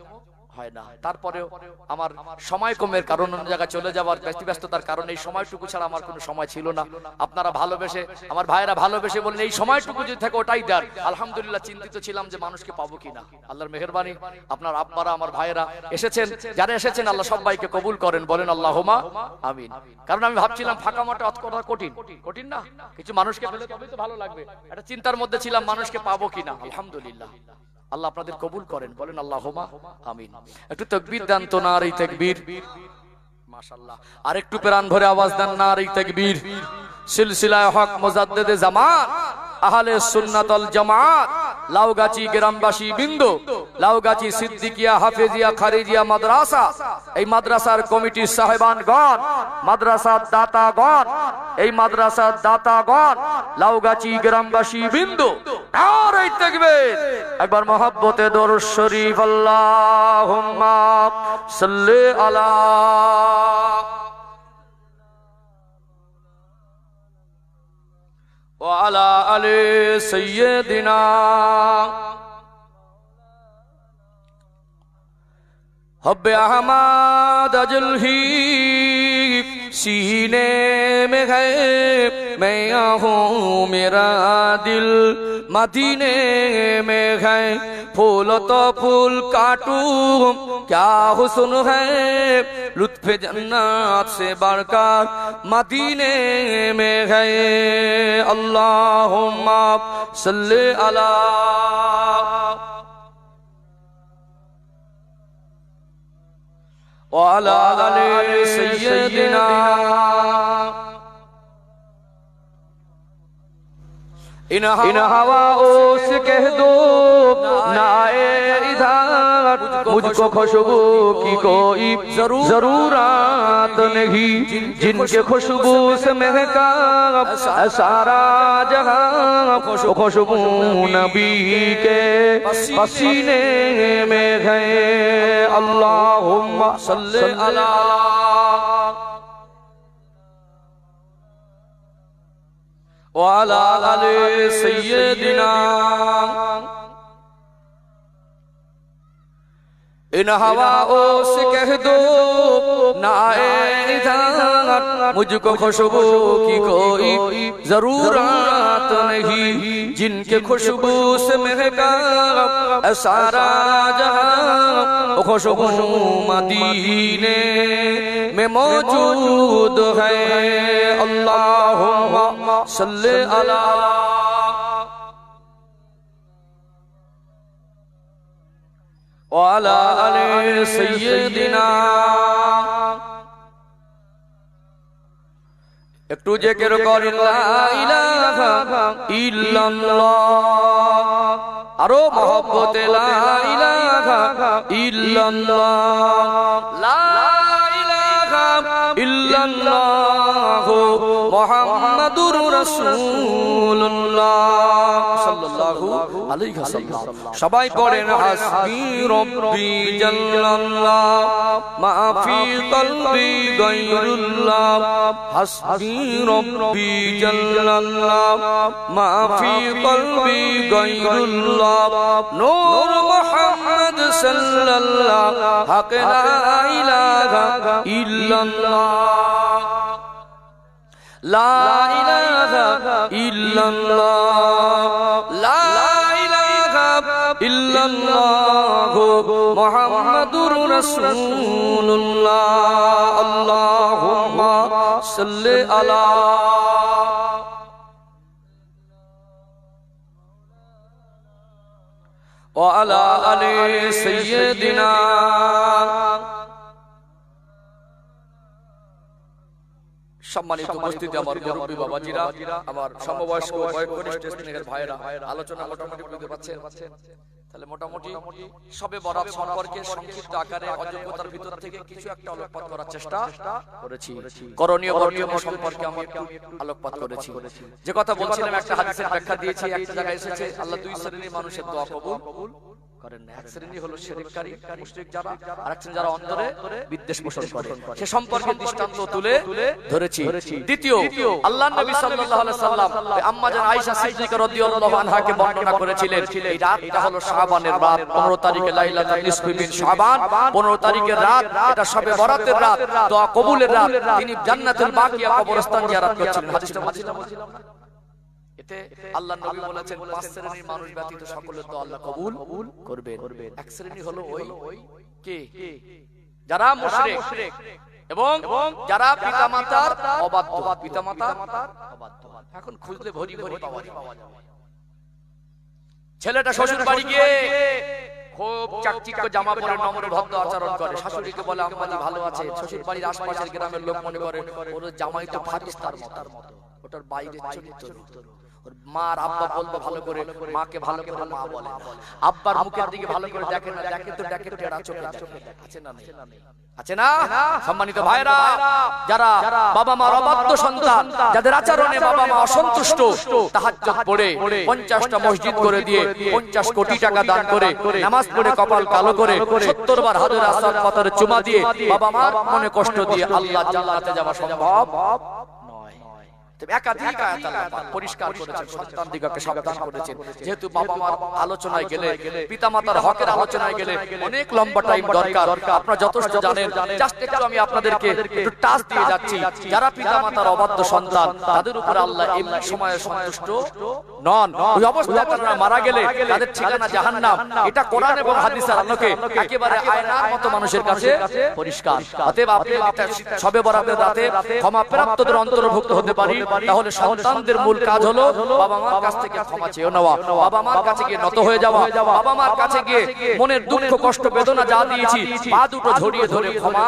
S1: হয় না। তারপরেও আমার সময় কমের কারণ অন্য জায়গায় চলে যাওয়ার ব্যস্ততার কারণে এই সময়টুকু ছাড়া আমার কোনো সময় ছিল না। আপনারা ভালোবেসে, আমার ভাইয়েরা ভালোবেসে বললেন এই সময়টুকু যদি থাকে ওটাই দেন। আলহামদুলিল্লাহ, চিন্তিত ছিলাম যে মানুষকে পাবো কিনা। আল্লাহর মেহেরবানি, আপনার আব্বারা, আমার ভাইয়েরা এসেছেন। যারা এসেছেন আল্লাহ সবাইকে কবুল করেন, বলেন আল্লাহুম্মা আমিন। কারণ আমি ভাবছিলাম ফাঁকা মাঠে অত করা কঠিন না, কিছু মানুষকে পেলে তবেই তো ভালো লাগবে। একটা চিন্তার মধ্যে ছিলাম মানুষকে পাবো কিনা। আলহামদুলিল্লাহ, আল্লাহ আপনাদের কবুল করেন, বলেন আল্লাহুম্মা আমিন। একটু তাকবীর দেন তো, নারে তাকবীর, মাশাআল্লাহ। আর একটু প্রাণ ভরে আওয়াজ দেন, নারে তাকবীর। সিলসিলায়ে হক মুজাদ্দিদে জামান আহলে সুন্নাত ওয়াল জামাত লাউগাছি গ্রামবাসী বিন্দু, লাউগাছি সিদ্দিকিয়া হাফেজিয়া খারিজিয়া মাদ্রাসা, এই মাদ্রাসার কমিটির সাহেবানগণ, মাদ্রাসার দাতাগণ, এই মাদ্রাসার দাতাগণ, লাউগাছি গ্রামবাসী বিন্দু, নারে তাকবীর। একবার মহব্বতে দরুদ শরীফ, আল্লাহুম্মা সাল্লি আলা وعلى آل سيدنا حب احمد اجلہی سینے میں ہے میں ہوں میرا دل مدینے میں ہے پھول تو پھول کاٹوں کیا حسن ہے لطف جنات سے بڑھ کر مدینے میں ہے اللہم صلی علی وعلى آل سيدنا ان ہواؤں سے کہہ دو نہ آئے ادھر مجھ کو خوشبو کی کوئی ضرورت نہیں جن کے خوشبو سے مہکا سارا جہاں خوشبو نبی کے پسینے میں ہے اللہم صلی علی وعلى آل سيدنا ان ہواؤں سے کہہ دو نہ آئے ادھر مجھ کو خوشبو کی کوئی ضرورت نہیں جن کے خوشبو سے مہکا سارا جہاں خوشبو مدینے میں موجود ہے اللہم صلی علی وعلى آل سيدنا একটু জিকির করেন লা ইলাহা ইল্লাল্লাহ, আরো মহব্বতে লা ইলাহা ইল্লাল্লাহ, লা ইলাহা ইল্লাল্লাহ মুহাম্মাদুর রাসূলুল্লাহ সাল্লাল্লাহু আলাইহি ওয়াসাল্লাম। সবাই পড়েন হাসবি রব্বি জাল্লাল্লাহ মা ফি কলবি গায়রুল্লাহ, হাসবি রব্বি জাল্লাল্লাহ মা ফি কলবি গায়রুল্লাহ, নূর মুহাম্মদ সাল্লাল্লাহ হক লা ইলাহা ইল্লাল্লাহ, লা ইলাহা ইল্লাল্লাহ, লা ইলাহা ইল্লাল্লাহ মুহাম্মাদুর রাসূলুল্লাহ আল্লাহুম্মা সাল্লি আলা ওয়া আলা আলি সাইয়্যিদিনা। সম্মানিত উপস্থিতি, আমার মুরব্বী বাবাজিরা, আমার সমবয়স্ক বয়োজ্যেষ্ঠ স্নেহের ভাইরা, আলোচনা মোটামুটি বুঝতে পারছেন। তাহলে মোটামুটি সবে বরাত সম্পর্কে সংক্ষিপ্ত আকারে অযোগ্যতার ভিতর থেকে কিছু একটা আলোকপাত করার চেষ্টা করেছি। করণীয় বর্ণীয় সম্পর্কে আমি একটু আলোকপাত করেছি। যে কথা বলছিলাম, একটা হাদিসের ব্যাখ্যা দিয়েছি। একটা জায়গায় এসেছে আল্লাহ দুই শ্রেণীর মানুষের দোয়া কবুল করেন না। এক শ্রেণী হলো শিরককারী মুশরিক যারা, আর এক শ্রেণী যারা অন্তরে বিদ্বেষ পোষণ করে। সে সম্পর্কে দৃষ্টান্ত তুলে ধরেছি। দ্বিতীয়, আল্লাহর নবী সাল্লাল্লাহু আলাইহি সাল্লাম আম্মা জান আয়েশা সিদ্দিকা রাদিয়াল্লাহু আনহাকে বর্ণনা করেছিলেন, এই রাতটা হলো শাবানের রাত, 15 তারিখে লাইলাতুল নিসফি মিন শাবান, 15 তারিখের রাত, এটা শবে বরাতের রাত, দোয়া কবুলের রাত। তিনি জান্নাতুল বাকিয়া কবরস্থান জিয়ারত করছিলেন। হাদিসটা বলছিলাম। এতে আল্লাহর নবী বলেছেন, পাঁচ শ্রেণীর মানুষ ব্যতীত সকলের দোয়া আল্লাহ কবুল করবেন। এক শ্রেণী হলো ওই কে, যারা মুশরিক এবং যারা পিতামাতার অবাধ্য, পিতামাতার অবাধ্য। এখন খুঁজলে ভরি ভরি পাওয়া যায়। ছেলেটা শ্বশুর বাড়ি গিয়ে খুব চাকচিক্য জামা পরে নম্র ভদ্র আচরণ করে, শাশুড়িকে বলে আম্মাজি ভালো আছে। শ্বশুর বাড়ির আশপাশের গ্রামের লোক মনে করে ওর জামাই তো ফারিস্তার মতো, ওটার বাইরের চরিত্র। মার আব্বা বলতো ভালো করে, মাকে ভালো করে মা বলে, আব্বার মুখের দিকে ভালো করে দেখে না, দেখে তো দেখে টেরা চোখে দেখে। আছে না? আছে না? সম্মানিত ভাইরা, যারা বাবা মার অবাধ্য সন্তান, যাদের আচরণে বাবা মা অসন্তুষ্ট, তাহাজ্জুদ পড়ে 50টা মসজিদ করে দিয়ে 50 কোটি টাকা দান করে, নামাজ পড়ে কপাল কালো করে 70 বার হাজরে আসওয়াদ পাথরে চুমা দিয়ে বাবা মার মনে কষ্ট দিয়ে আল্লাহ জান্নাতে যাওয়া সম্ভব নয়। একাধিক আয়াত আল্লাহ পাক পরিষ্কার করেছেন, সন্তানদিগকে সাবধান করেছেন। যেহেতু বাবা মার আলোচনায় গেলে, পিতামাতার হকের আলোচনায় গেলে অনেক লম্বা টাইম দরকার, আপনারা যথেষ্ট জানেন। জাস্ট একটু আমি আপনাদেরকে একটু টাচ দিয়ে যাচ্ছি। যারা পিতামাতার অবাধ্য সন্তান, তাদের উপর আল্লাহ এমনি সময়ে সন্তুষ্ট নন। ওই অবস্থায় তারা মারা গেলে তাদের ঠিকানা জাহান্নাম। এটা কোরআন এবং হাদিসের আলোকে একেবারে আয়নার মতো মানুষের কাছে পরিষ্কার। অতএব আপনি শবে বরাতের রাতে ক্ষমা প্রাপ্তদের অন্তর্ভুক্ত হতে পারি, তাহলে সন্তানদের মূল কাজ হলো বাবা মার কাছ থেকে ক্ষমা চেয়ে নেওয়া, বাবা মার কাছে গিয়ে নত হয়ে যাওয়া, বাবা মার কাছে গিয়ে মনের দুঃখ কষ্ট বেদনা যা দিয়েছি পা দুটো ঝরিয়ে ধরে ক্ষমা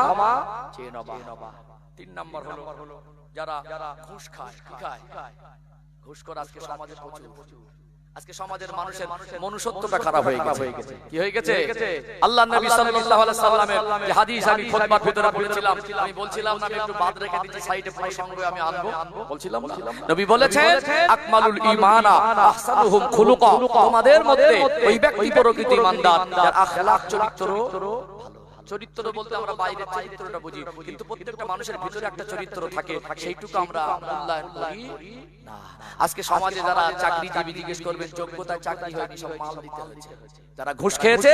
S1: চেয়ে নেওয়া। 3 নাম্বার হলো যারা ঘুষ খায়। কি খায়? ঘুষ করে আজকে সমাজে প্রচুর। আজকে সমাজের মানুষের মনুষ্যত্বটা খারাপ হয়ে গেছে। কি হয়ে গেছে? আল্লাহর নবী সাল্লাল্লাহু আলাইহি সাল্লামের যে হাদিস আমি খুতবার ভিতরে পড়েছিলাম, আমি বলছিলাম না, আমি একটু বাদ রেখে দিচ্ছি, সাইডে পুরো সংগ্রহ আমি আনবো, বলছিলাম না। নবী বলেছেন, আকমালুল ঈমানা আহসানুহুম খুলুকা, তোমাদের মধ্যে ওই ব্যক্তি প্রকৃত ঈমানদার যার আখলাক চরিত্র ভালো। চরিত্র বলতে আমরা বাইরের চরিত্রটা বুঝি, কিন্তু প্রত্যেকটা মানুষের ভিতরে একটা চরিত্র থাকে, সেইটুকু আমরা মূল্যায়ন করি না। আজকে সমাজে যারা চাকরিজীবী, জিজ্ঞেস করবেন যোগ্যতায় চাকরি হয়নি, সব মাল দিতে হয়েছে। যারা ঘুষ খেয়েছে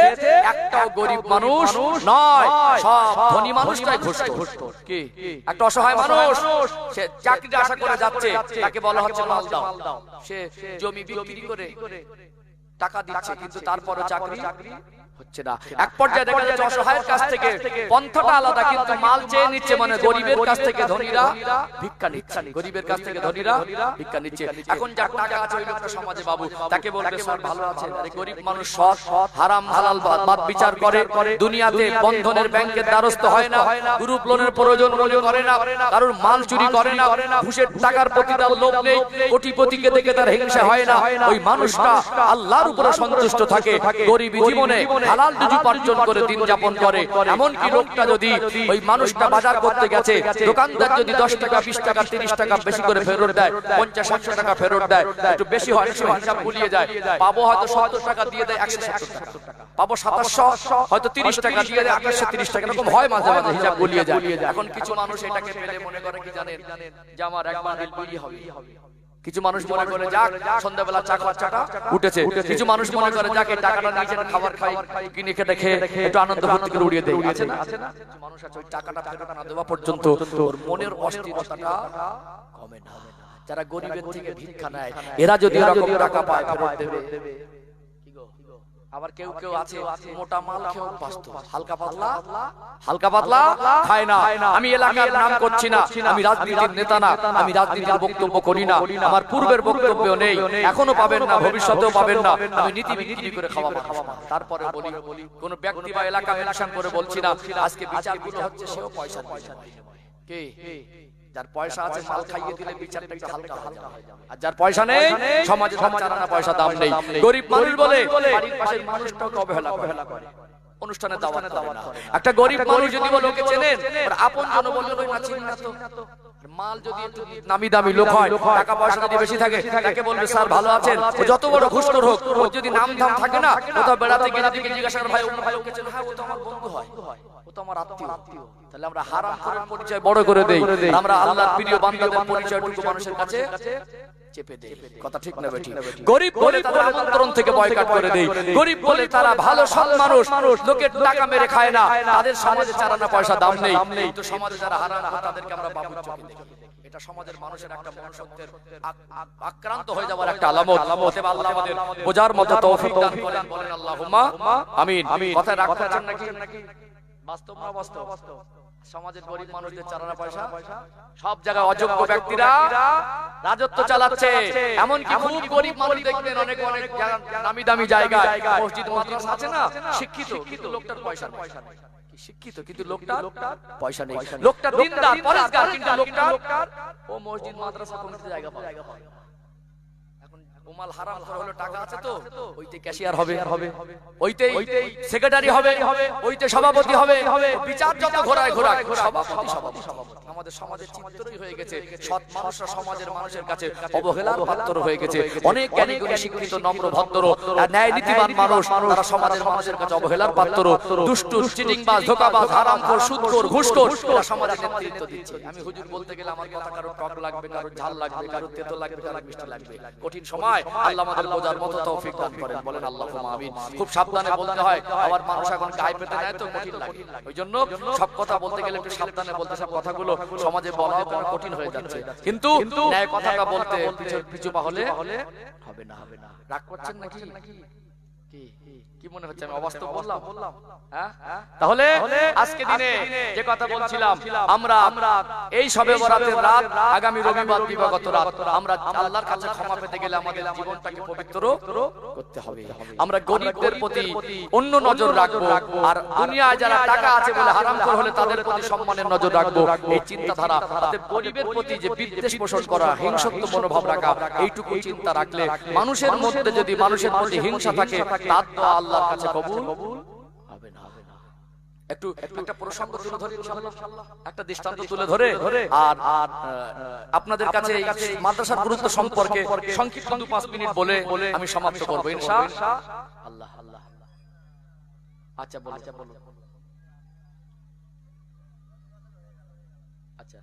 S1: একটাও গরিব মানুষ নয়, সব ধনী মানুষটাই ঘুষখোর। কি একটা অসহায় মানুষ, সে চাকরির আশা করে যাচ্ছে, তাকে বলা হচ্ছে মাল দাও। সে জমি বিক্রি করে টাকা দিচ্ছে, কিন্তু তারপরে চাকরি হচ্ছে না। এক পর্যায়ে দেখা যাচ্ছে অসহায়ের কাছ থেকে পন্থাটা আলাদা, কিন্তু মাল চেয়ে নিচ্ছে, মানে গরিবের কাছ থেকে ধনীরা ভিক্ষা নিচ্ছে, গরিবের কাছ থেকে ধনীরা ভিক্ষা নিচ্ছে। এখন যার টাকা আছে ওই লোকটা সমাজে বাবু, তাকে বলবে স্যার ভালো আছে। আরে গরিব মানুষ সৎ হারাম হালাল বাদ বিচার করে, দুনিয়াতে বন্ধনের ব্যাংকের দ্বারস্থ হয় না, গ্রুপ লোনের প্রয়োজন মনে করে না, কারোর মাল চুরি করে না, ঘুষের টাকার প্রতি তার লোভ নেই, কোটিপতিকে দেখে তার হিংসা হয় না। ওই মানুষটা আল্লাহর উপরে সন্তুষ্ট থাকে, গরিবী জীবনে হালাল রুজি উপার্জন করে দিন যাপন করে। এমন কি লোকটা যদি ওই মানুষটা বাজার করতে গেছে, দোকানদার যদি 10 টাকা 20 টাকা 30 টাকা বেশি করে ফেরত দেয়, 50-100 টাকা ফেরত দেয়, একটু বেশি হয়, হিসাব ভুলিয়ে যায়, পাবো হয়তো 70 টাকা দিয়ে দেয় 170 টাকা, পাবো 2700, হয়তো 30 টাকা দিয়ে দেয় 2830 টাকা, এরকম হয় মাঝে মাঝে, হিসাব ভুলিয়ে যায়। এখন কিছু মানুষ এটাকে পেলে মনে করে কি জানেন, যে আমার একবার বিলি হবে। কিছু মানুষ মনে করে যাক সন্ধ্যাবেলা চা খরচাটা উঠেছে, কিছু মানুষ মনে করে যাক এই টাকাটা নিজের খাবার খাই, কিনে খেটে খেয়ে একটু আনন্দ ফুর্তি করে উড়িয়ে দেয়। আছে না? কিছু মানুষ আছে ওই টাকাটা ফেরত না দেওয়া পর্যন্ত ওর মনের অস্থিরতাটা কমে না। যারা গরিবের থেকে ভিক্ষা নেয়, এরা যদি এরকম টাকা পায় ফেরত দেবে। কি গো আবার কেউ কেউ আছে মোটা মাল খেয়ে অভ্যস্ত, হালকা পাতলা খায় না। আমি এলাকার নাম করছি না, আমি রাজনীতির নেতা না, আমি রাজনীতির বক্তব্য করি না, আমার পূর্বের বক্তব্য নেই, এখনো পাবেন না, ভবিষ্যতেও পাবেন না। আমি নীতি বিক্রি করে খাওয়া মানুষ। তারপরে বলি, কোন ব্যক্তি বা এলাকা মেনশন করে বলছি না। আজকে বিচারগুলো হচ্ছে সেও পয়সা কে, যার পয়সা আছে মাল খাইয়ে দিলে বিচারটা একটু হালকা হয়ে যাবে, আর যার পয়সা নেই সমাজে চারানা পয়সা দাম নেই। গরিব মানুষ বলে বাড়ির পাশের মানুষটাকে অবহেলা করে, অনুষ্ঠানে দাওয়াত করে না। একটা গরিব মানুষ যদি বলে ওকে চেনেন, আর আপনজন বললে ওই না চিনি না তো। মাল যদি একটু নামি দামি লোক হয়, টাকা পয়সা যদি বেশি থাকে, তাকে বলবে স্যার ভালো আছেন। ও যত বড় ঘুষখোর হোক, ও যদি নাম ধাম থাকে না, কোথাও বেড়াতে গিয়ে যদি জিজ্ঞাসা করে ভাই ওকে চেনেন, হ্যাঁ ও তো আমার বন্ধু হয়, ও তো আমার আত্মীয়। তাহলে আমরা হারাম করার পরিচয় বড় করে দেই, আমরা আল্লাহর প্রিয় বান্দাদের পরিচয়টুকু মানুষের কাছে চেপে দেই। কথা ঠিক না বেঠিক? গরিব বলে তারা আমন্ত্রণ থেকে বয়কট করে দেই, গরিব বলে তারা ভালো সৎ মানুষ, লোকের টাকা মেরে খায় না, তাদের সমাজে চারানা পয়সা দাম নেই। তো সমাজে যারা হারাম করে তাদেরকে আমরা বাবুর চোখে দেখি। এটা সমাজের মানুষের একটা মনসত্বের আক্রান্ত হয়ে যাওয়ার একটা আলামত। অতএব আল্লাহ আমাদের বোঝার মতো তৌফিক দান করেন, বলেন আল্লাহুম্মা আমিন। কথা রাখছেন নাকি? বাস্তব না বাস্তব? সমাজের গরিব মানুষদের চারানা পয়সা সব জায়গায় অযোগ্য ব্যক্তিরা রাজত্ব চালাচ্ছে। এমনকি খুব গরিব মানুষ দেখবেন অনেক অনেক দামি দামি জায়গায় মসজিদ মাদ্রাসা আছে না, শিক্ষিত কিন্তু লোকটার পয়সা নেই। শিক্ষিত কিন্তু লোকটার পয়সা নেই, লোকটা দিনদার পরেশগার কিন্তু লোকটার ও মসজিদ মাদ্রাসা কমিটিতে জায়গা পায়। এখন ওমাল হারাম করা হলো, টাকা আছে তো ওইতে ক্যাশিয়ার হবে, ওইতেই সেক্রেটারি হবে, ওইতে সভাপতি হবে, বিচার যত ঘোরায় সভাপতি। আমাদের সমাজের চিত্রই হয়ে গেছে, সৎ মানুষরা সমাজের মানুষের কাছে অবহেলার পাত্র হয়ে গেছে। অনেক জ্ঞানী গুণী শিক্ষিত নম্র ভদ্র ন্যায় নীতিবান মানুষ, তারা সমাজের মানুষের কাছে অবহেলার পাত্র। দুষ্টু, চিটিংবাজ, ধোঁকাবাজ, হারামখোর, সুদখোর, ঘুষখোর, তারা সমাজের নেতৃত্ব দিচ্ছে। আমি হুজুর বলতে গেলে আমার কথা কারো টক লাগবে, কারো ঝাল লাগবে, কারো তেতো লাগবে, কারো মিষ্টি লাগবে। কঠিন সময় আল্লাহ আমাদের বোঝার মতো তৌফিক দান করেন, বলেন আল্লাহুম্মা আমিন। খুব সাবধানে বলতে হয়, আবার মানুষ এখন গায়ে পেতে নেয় তো কঠিন লাগে। ওইজন্য সব কথা বলতে গেলে একটু সাবধানে বলতে, সব কথাগুলো সমাজে বলাও কঠিন হয়ে যাচ্ছে। কিন্তু ন্যায় কথাটা বলতে পিছু পা হলে হবে না। রাগ করছেন নাকি? কি মনে হচ্ছে আমি অবাস্তব বললাম? তাহলে আজকে দিনে যে কথা বলছিলাম, আমরা এই শবে বরাতের রাত, আগামী রবিবার দিবাগত রাত, আমরা আল্লাহর কাছে ক্ষমা পেতে গেলে আমাদের জীবনটাকে পবিত্র করতে হবে। আমরা গরিবদের প্রতি অন্য নজর রাখবো, আর দুনিয়ায় যারা টাকা আছে বলে হারামখোর হলে তাদের প্রতি সম্মানের নজর রাখবো। এই চিন্তাধারা, তাতে গরিবের প্রতি যে বিদ্বেষ পোষণ করা, হিংসুক মনোভাব রাখা, এইটুকু চিন্তা রাখলে মানুষের মধ্যে যদি মানুষের প্রতি হিংসা থাকে, তার তো আল্লাহর কাছে কবুল হবে না। একটা প্রসঙ্গ তুলে ধরে, একটা দৃষ্টান্ত তুলে ধরে আর আপনাদের কাছে মাদ্রাসার গুরুত্ব সম্পর্কে সংক্ষিপ্ত 2-5 মিনিট বলে আমি সমাপ্ত করবো ইনশাআল্লাহ। আচ্ছা বলো। আচ্ছা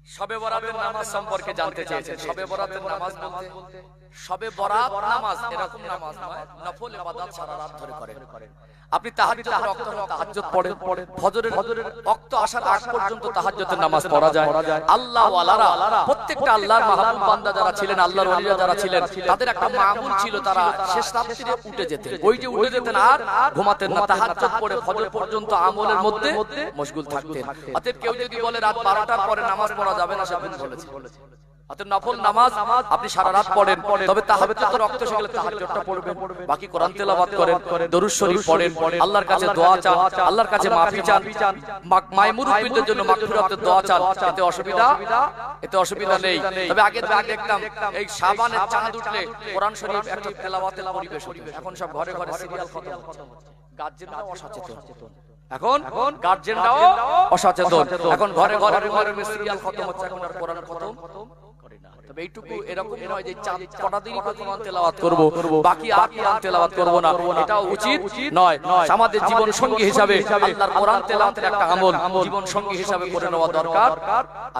S1: শবে বরাতের নামাজ সম্পর্কে জানতে চেয়েছেন। শবে বরাতের নামাজ বলতে শবে বরাত নামাজ এরকম নামাজ নয়, নফল ইবাদত সারা রাত ধরে করেন। আপনি তাহাজ্জুদ পড়েন, ফজরের ওয়াক্ত আসার আগ পর্যন্ত তাহাজ্জুদের নামাজ পড়া যায়। আল্লাহ ওয়ালারা, প্রত্যেকটা আল্লাহর মাহবুব বান্দা যারা ছিলেন, আল্লাহর ওলিরা যারা ছিলেন, তাদের একটা মামুল ছিল, তারা শেষ রাত্রিতে উঠে যেতেন। ওই যে উঠে যেতেন আর ঘুমাতেন না, তাহাজ্জুদ পড়ে ফজর পর্যন্ত আমলের মধ্যে মশগুল থাকতেন। অতএব কেউ যদি বলে রাত 12টার পরে নামাজ পড়া যাবে না, সে ভুল বলেছে। অতএব নফল নামাজ আপনি সারা রাত পড়েন, তবে তাহাজ্জুদের রক্ত সেগুলো তাহাজ্জুদটা পড়বেন, বাকি কোরআন তেলাওয়াত করেন, দরুদ শরীফ পড়েন, আল্লাহর কাছে দোয়া চান, আল্লাহর কাছে মাফি চান, মায়মুরুদ্দিনদের জন্য মাগফিরাতের দোয়া চান। এতে অসুবিধা নেই। তবে আগে দেখতাম এই শাবানের চাঁদ উঠলে কোরআন শরীফ একটা তেলাওয়াতের পরিবেশ হতো। এখন সব ঘরে ঘরে সিরিয়াল খতম হচ্ছে, গার্জিয়ানরাও অসচেতন। এখন গার্জিয়ানরাও অসচেতন, এখন ঘরে ঘরে সিরিয়াল খতম হচ্ছে, এখন আর কোরআন খতম করে না। তবে এইটুকু এরকম নয় যে চাঁদ কটা দিনই কোরআন তেলাওয়াত করব, বাকি আর কোরআন তেলাওয়াত করব না, এটাও উচিত নয়। আমাদের জীবন সঙ্গী হিসাবে আল্লাহর কোরআন তেলাওয়াতের একটা আমল জীবন সঙ্গী হিসাবে করে নেওয়া দরকার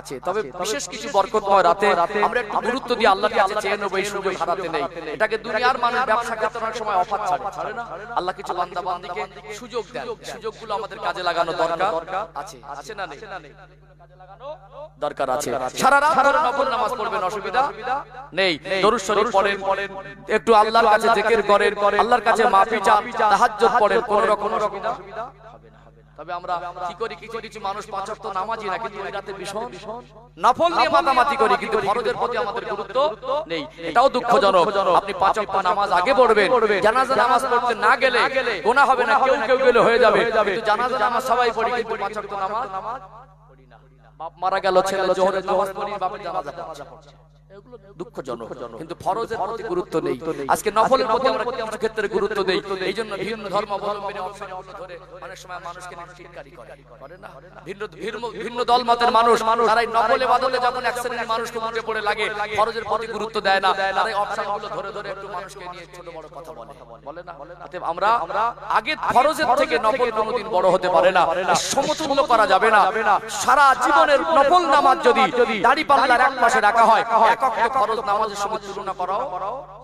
S1: আছে। তবে বিশেষ কিছু বরকতময় রাতে আমরা একটু গুরুত্ব দিয়ে আল্লাহর কাছে চেয়ে নেব, এই সুযোগ হারাতে নেই। এটাকে দুনিয়ার মানুষ ব্যবসা ক্ষেত্রের সময় অফার ছাড়ে না, আল্লাহ কিছু বান্দা বান্দিকে সুযোগ দেন, সুযোগগুলো আমাদের কাজে লাগানো দরকার আছে, আছে না নেই? দরকার আছে। সারা রাত ধরে নফল নামাজ পড়বেন, অসুবিধা নেই। দরুদ শরীফ পড়েন, একটু আল্লাহর কাছে জিকির করেন, আল্লাহর কাছে মাফি চান, তাহাজ্জুদ পড়েন, কোন রকম অসুবিধা হবে না। তবে আমরা কি করি, কিছু কিছু মানুষ পাঁচ ওয়াক্ত নামাজি না, কিন্তু ওই রাতে ভীষণ নফল নিয়ে মাতামাতি করি, কিন্তু ফরজের প্রতি আমাদের গুরুত্ব নেই। এটাও দুঃখজনক। আপনি পাঁচ ওয়াক্ত নামাজ আগে পড়বেন, জানাজা নামাজ পড়তে না গেলে গুনাহ হবে না, কেউ কেউ গেলে হয়ে যাবে, কিন্তু জানাজা নামাজ সবাই পড়ি, কিন্তু পাঁচ ওয়াক্ত নামাজ পড়ি না। বাপ মারা গেল, ছেলে জোহরের নামাজ পড়ি, বাপের জানাজা পড়ছে, এগুলো দুঃখজনক। কিন্তু ফরজের প্রতি গুরুত্ব নেই। আজকে নফলের প্রতি আমরা কিছু ক্ষেত্রে গুরুত্ব দেই, এইজন্য ভিন্ন ধর্মাবলম্বী অপশনগুলো ধরে অনেক সময় মানুষকে টিটকারি করে না। ভিন্ন দল মতের মানুষ তারা এই নফল ইবাদতে যখন এক শ্রেণীর মানুষকে মুখে পড়ে লাগে, ফরজের প্রতি গুরুত্ব দেয় না, তারা এই অপশনগুলো ধরে ধরে একটু মানুষকে নিয়ে ছোট বড় কথা বলে না। অতএব আমরা আগে ফরজের থেকে নফল কোনোদিন বড় হতে পারে না, সমতুল্য করা যাবে না। সারা জীবনের নফল নামাজ যদি দাড়ি পাল্লার এক পাশে রাখা হয়, এক ওয়াক্ত ফরজ নামাজের সঙ্গে তুলনা করাও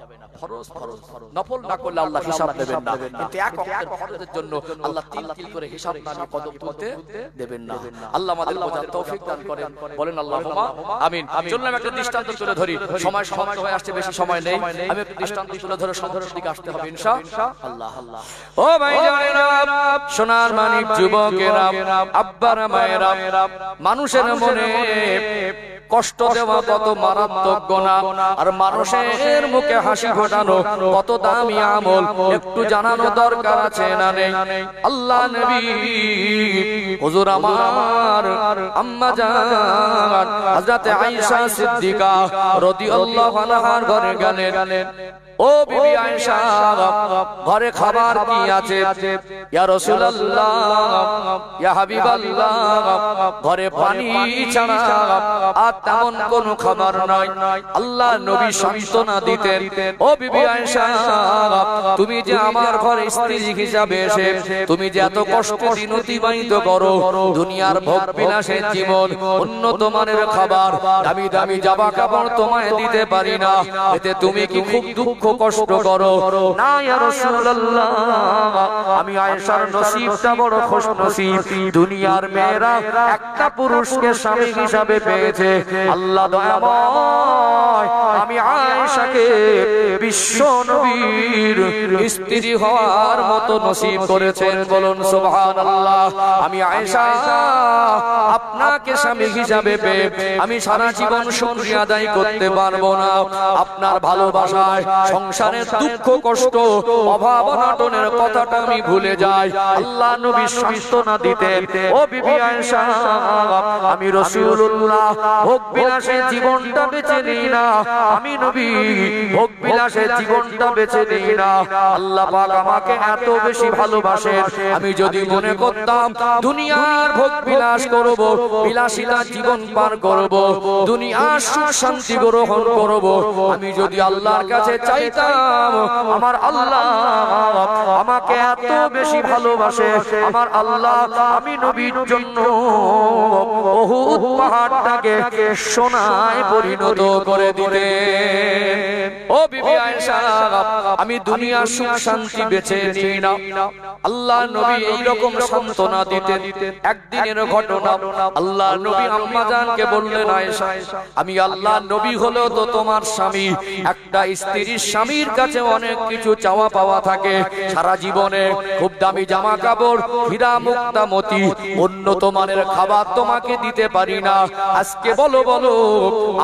S1: যাবে না। ফরজ ফরজ, নফল না করলে আল্লাহ হিসাব দেবেন না, কিন্তু এক ওয়াক্তের ফরজের জন্য আল্লাহ তিল তিল করে হিসাব না নিয়ে কদম তুলতে দেবেন না। আল্লাহ আমাদের বোঝার তৌফিক দান করেন, বলেন আল্লাহুম্মা আমিন। চলুন আমি একটা দৃষ্টান্ত তুলে ধরি, সময় সমাপ্ত হয়ে আসছে, বেশি সময় নেই। আমি একটা দৃষ্টান্ত তুলে ধরে সন্ধ্যার দিকে আসতে হবে ইনশাআল্লাহ। ও ভাই জানেরা, সোনার মানিক যুবকেরা, আব্বারা মায়েরা, মানুষের মনে কষ্ট দেওয়া কত মারাত্মক গুনাহ, আর মানুষের মুখে হাসি ফোটানো কত দামি আমল, একটু জানানো দরকার আছে না নেই? আল্লাহ নবী হুজুর আমার আম্মা জান হযরত আয়েশা সিদ্দিকা রাদিয়াল্লাহু আনহার ঘরে গেলেন। ও বিবি আয়েশা, ঘরে খাবার কি আছে? ইয়া রাসূলুল্লাহ, ইয়া হাবিবাল্লাহ, ঘরে পানি ছাড়া আর তেমন কোনো খাবার নাই। আল্লাহ নবী সান্ত্বনা দিতেন, ও বিবি আয়েশা, তুমি যে আমার ঘরে স্ত্রী হিসাবে এসে তুমি যে এত কষ্ট দিন অতিবাহিত করো, দুনিয়ার ভোগ বিলাসের জীবন, উন্নত মানের খাবার, দামি দামি জামা কাপড় তোমায় দিতে পারি না, এতে তুমি কি খুব দুঃখ কষ্ট করো? না ইয়া রাসূলুল্লাহ, আমি আয়েশার নসিবটা বড় খুশনসিব। দুনিয়ার মেয়েরা একটা পুরুষকে স্বামী হিসাবে পেয়েছে, আল্লাহ দয়াময় আমি আয়েশাকে বিশ্ব নবীর স্ত্রী হওয়ার মতো নসিব করেছেন, বলুন সুবহানাল্লাহ। আমি আয়েশা আপনাকে স্বামী হিসাবে পেয়ে আমি সারা জীবন শুকরিয়া আদায় করতে পারবো না। আপনার ভালোবাসায় সংসারের দুঃখ কষ্ট অভাব অনটনের কথাটা আমি ভুলে যাই। আল্লাহ নবী সান্ত্বনা দিতেন, ও বিবি আয়েশা, আমি রাসূলুল্লাহ ভোগ বিলাসের জীবনটা বেছে নিই না, আমি নবী ভোগ বিলাসের জীবনটা বেছে নিই না। আল্লাহ পাক আমাকে এত বেশি ভালোবাসেন, আমি যদি মনে করতাম দুনিয়ার ভোগ বিলাস করব, বিলাসিতা জীবন পার করব, দুনিয়ার সুখ শান্তি গ্রহণ করব, আমি যদি আল্লাহর কাছে চাইতাম আমার আল্লাহ আমাকে এত বেশি ভালোবাসে, আমার আল্লাহ আমি নবীর জন্য উহুদ পাহাড়টাকে সোনায় পরিণত করে দিতেন। ও বিবি আয়েশা, আমি দুনিয়ার সুখ শান্তি বেছে নিই না। আল্লাহ নবী এই রকম সান্ত্বনা দিতেন। একদিনের ঘটনা, আল্লাহ নবী আম্মা জানকে বললেন, আয়েশা, আমি আল্লাহ নবী হলেও তো তোমার স্বামী, একটা স্ত্রীর স্বামীর কাছে অনেক কিছু চাওয়া পাওয়া থাকে সারা জীবনে, খুব দামি জামা কাপড়, হীরা মুক্তা মতি, উন্নত মানের খাবার তোমাকে দিতে পারি না। আজকে বলো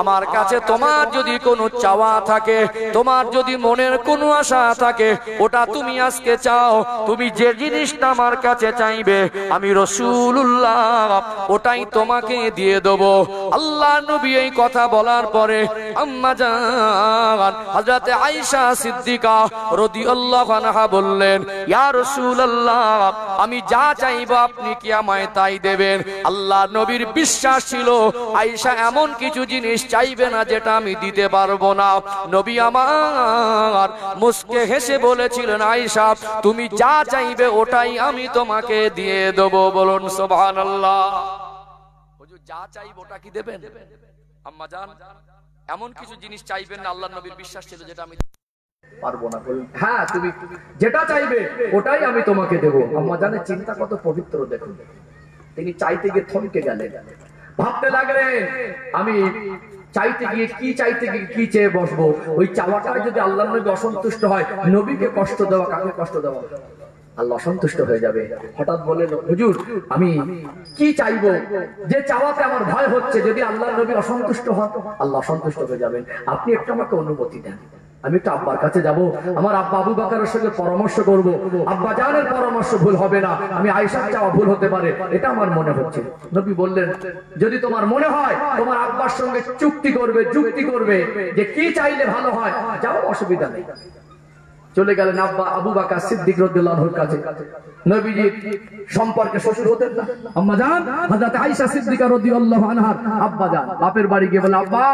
S1: আমার কাছে তোমার যদি কোনো চাওয়া থাকে, তোমার যদি মনের কোনো আশা থাকে, ওটা তুমি আজকে চাও। তুমি যে জিনিসটা আমার কাছে চাইবে আমি রাসূলুল্লাহ ওটাই ওটাই তোমাকে দিয়ে দেবো। আল্লাহ নবী এই কথা বলার পরে আম্মা জান হযরতে আয়েশা সিদ্দিকা রাদিয়াল্লাহু আনহা বললেন, ইয়া রাসূলুল্লাহ, আমি যা চাইবো আপনি কি আমায় তাই দেবেন। আল্লাহ নবীর বিশ্বাস ছিল আয়েশা এমন কিছু জিনিস চাইবে না যেটা আমি দিতে পারবো না। নবী আমার মুস্কে হেসে বলেছিলেন, আয়েশা তুমি যা চাইবে ওটাই আমি তোমাকে দিয়ে দেবো। বলুন সুবহানাল্লাহ। হুজুর যা চাইবে ওটা কি দেবেন? আম্মা জান এমন কিছু জিনিস চাইবেন না, আল্লাহর নবীর বিশ্বাস ছিল যেটা আমি পারবো না। হ্যাঁ তুমি যেটা চাইবে ওটাই আমি তোমাকে দেবো। আম্মা জানের চিন্তা কত পবিত্র দেখুন। তিনি চাইতে গিয়ে থমকে গেলেন, ভাবতে লাগলেন আমি চাইতে গিয়ে কি চেয়ে বসবো। ওই চাওয়াটা যদি আল্লাহর নবী অসন্তুষ্ট হয়, নবীকে কষ্ট দেওয়া, কাকে কষ্ট দেওয়া? আল্লাহ অসন্তুষ্ট হয়ে যাবে। হঠাৎ বললেন, হুজুর আমি কি চাইবো যে চাওয়াতে আমার ভয় হচ্ছে, যদি আল্লাহর নবী অসন্তুষ্ট হন, আল্লাহ অসন্তুষ্ট হয়ে যাবেন। আপনি একটু আমাকে অনুমতি দেন, আমি একটু আব্বার কাছে যাব, আমার আব্বা আবু বকরের সঙ্গে পরামর্শ করব। আব্বা জানের পরামর্শ ভুল হবে না, আমি আয়েশার চাওয়া ভুল হতে পারে, এটা আমার মনে হচ্ছে। নবী বললেন, যদি তোমার মনে হয় তোমার আব্বার সঙ্গে যুক্তি করবে যে কি চাইলে ভালো হয়, যাও, অসুবিধা নেই। চলে গেলেন আব্বা আবু বকর সিদ্দিক রাদিয়াল্লাহু আনহুর কাছে। নবীজির সম্পর্কে শ্বশুর হতেন না আম্মা জান হযরত আয়েশা সিদ্দিকা রাদিয়াল্লাহু আনহা আব্বা জান বাপের বাড়ি গিয়ে বলে, আব্বা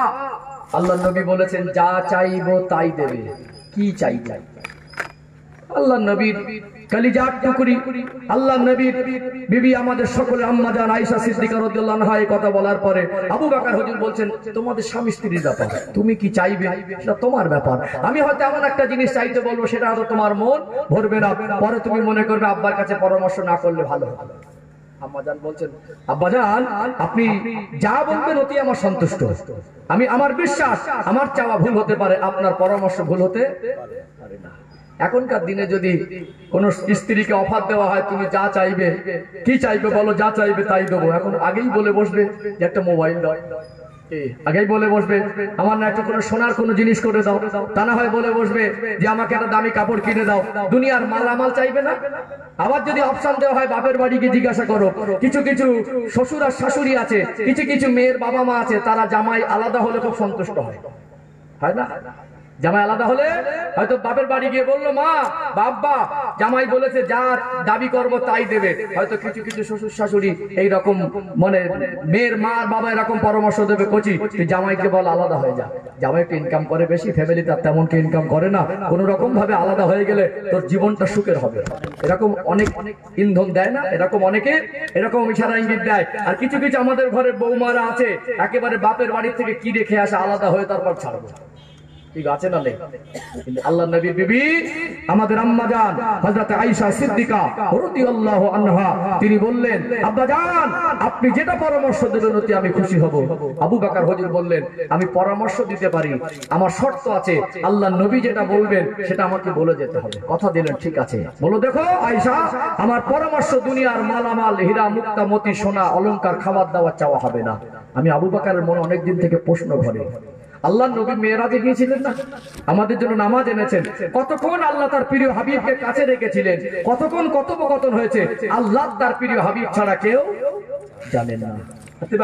S1: আল্লাহর নবী বলেছেন যা চাইবো তাই দেবে। কি চাই? আল্লাহর নবীর কলিজার টুকরি, আল্লাহর নবীর বিবি, আমাদের সকলের আম্মা জান আয়েশা সিদ্দিকা রাদিয়াল্লাহু আনহা এই কথা বলার পরে আবু বকর হুজুর বলছেন, তোমাদের স্বামী স্ত্রীর ব্যাপার, তুমি কি চাইবে সেটা তোমার ব্যাপার। আমি হয়তো এমন একটা জিনিস চাইতে বলবো সেটা হয়তো তোমার মন ভরবে না, পরে তুমি মনে করবে আব্বার কাছে পরামর্শ না করলে ভালো হবে। আম্মাজান বলছেন, আব্বাজান আপনি যা বলবেন অতি আমার সন্তুষ্ট। আমার বিশ্বাস আমার চাওয়া ভুল হতে পারে, আপনার পরামর্শ ভুল হতে পারে না। এখনকার দিনে যদি কোন স্ত্রীকে অফার দেওয়া হয়, তুমি যা চাইবে, কি চাইবে বলো, যা চাইবে তাই দেবো, এখন আগেই বলে বসবে যে একটা মোবাইল দাও, আগেই বলে বসবে আমার না একটা কোনো সোনার কোনো জিনিস করে দাও, তা না হয় বলে বসবে যে আমাকে একটা দামি কাপড় কিনে দাও। দুনিয়ার মালামাল চাইবে না। আবার যদি অপশন দেওয়া হয়, বাপের বাড়ি গিয়ে জিজ্ঞাসা করো, কিছু কিছু শ্বশুর আর শাশুড়ি আছে, কিছু কিছু মেয়ের বাবা মা আছে, তারা জামাই আলাদা হলে খুব সন্তুষ্ট হয়, হয় না? জামাই আলাদা হলে হয়তো বাপের বাড়ি গিয়ে বললো, মা বাবা জামাই বলেছে যা দাবি করবো তাই দেবে। হয়তো কিছু কিছু শ্বশুর শাশুড়ি এইরকম মানে মেয়ের মা আর বাবা এরকম পরামর্শ দেবে, কচি জামাইকে বল আলাদা হয়ে যা, জামাই একটু ইনকাম করে বেশি, ফ্যামিলি তার তেমন কি ইনকাম করে না, কোন রকম ভাবে আলাদা হয়ে গেলে তোর জীবনটা সুখের হবে। এরকম অনেক ইন্ধন দেয় না, এরকম অনেকে এরকম ইশারা ইঙ্গিত দেয়। আর কিছু কিছু আমাদের ঘরে বৌমারা আছে, একেবারে বাপের বাড়ি থেকে কি রেখে আসে, আলাদা হয়ে তারপর ছাড়বো, ঠিক আছে না? নেই। কিন্তু আল্লাহর নবীর বিবি আমাদের আম্মা জান হযরত আয়েশা সিদ্দিকা রাদিয়াল্লাহু আনহা তিনি বললেন, আব্বা জান আপনি যেটা পরামর্শ দেবেন অতি আমি খুশি হব। আবু বকর হুজুর বললেন, আমি পরামর্শ দিতে পারি, আমার শর্ত আছে, আল্লাহর নবী যেটা বলবেন সেটা আমাকে বলে যেতে হবে। কথা দিলেন, ঠিক আছে। বলো, দেখো আয়েশা, আমার পরামর্শ দুনিয়ার মালামাল, হীরা মুক্তা মতি সোনা অলংকার খাবার দাবার চাওয়া হবে না। আমি আবু বকরের মনে অনেকদিন থেকে প্রশ্ন ঘরে, আল্লাহ নবী মেরাজে গিয়েছিলেন না, আমাদের জন্য নামাজ এনেছেন, কতক্ষণ আল্লাহ তার প্রিয় হাবিবকে কাছে রেখেছিলেন, কতক্ষণ কথোপকথন হয়েছে, আল্লাহ তার প্রিয় হাবিব ছাড়া কেউ জানেন না।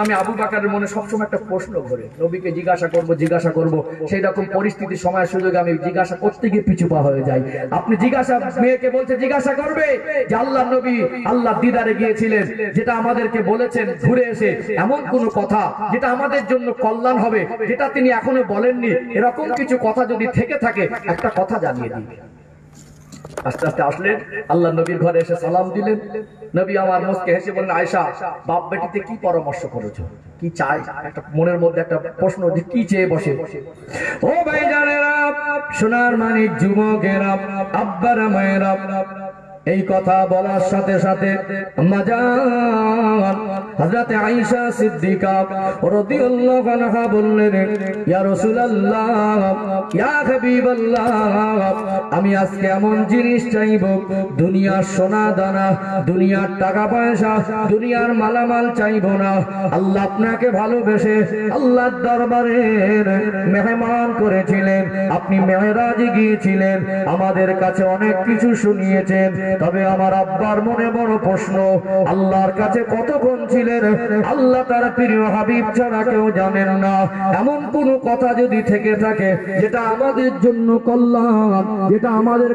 S1: আমি আবু বকরের মনে সবসময় একটা প্রশ্ন ঘোরে, নবীকে জিজ্ঞাসা করব, সেই রকম পরিস্থিতির সময় সুযোগে আমি জিজ্ঞাসা করতে গিয়ে পিছু পা হয়ে যাই। আপনি মেয়েকে বলছে জিজ্ঞাসা করবে যে আল্লাহ নবী আল্লাহ দিদারে গিয়েছিলেন, যেটা আমাদেরকে বলেছেন ঘুরে এসে এমন কোন কথা যেটা আমাদের জন্য কল্যাণ হবে, যেটা তিনি এখনো বলেননি, এরকম কিছু কথা যদি থেকে থাকে একটা কথা জানিয়ে দিন। আস্তে আস্তে আসলেন, আল্লাহ নবীর ঘরে এসে সালাম দিলেন। নবী আমার মুস্কে হেসে বললেন, আয়েশা বাপ বেটিতে কি পরামর্শ করেছো, কি চাই? একটা মনের মধ্যে একটা প্রশ্ন, যে কি চেয়ে বসে। ও ভাই জানেরা, সোনার মানিক যুবকেরা, আব্বারা মায়েরা, এই কথা বলার সাথে সাথে আম্মা জান হযরত আয়েশা সিদ্দিকা রাদিয়াল্লাহু আনহা বললেন, ইয়া রাসূলুল্লাহ, ইয়া হাবিবাল্লাহ, আমি আজকে এমন জিনিস চাইবো, দুনিয়ার সোনা দানা, দুনিয়ার টাকা পয়সা, দুনিয়ার মালামাল চাইবো না। আল্লাহ আপনাকে ভালোবেসে আল্লাহর দরবারের মেহমান করেছিলেন, আপনি মেরাজে গিয়েছিলেন, আমাদের কাছে অনেক কিছু শুনিয়েছেন,
S2: তবে আমার আব্বার মনে বড় প্রশ্ন, আল্লাহর কাছে কতক্ষণ ছিলেন? আল্লাহ তার প্রিয় হাবিব ছাড়া কেউ জানেন না। এমন কোন কথা যদি থেকে থাকে যেটা আমাদের জন্য কল্যাণ, যেটা আমাদের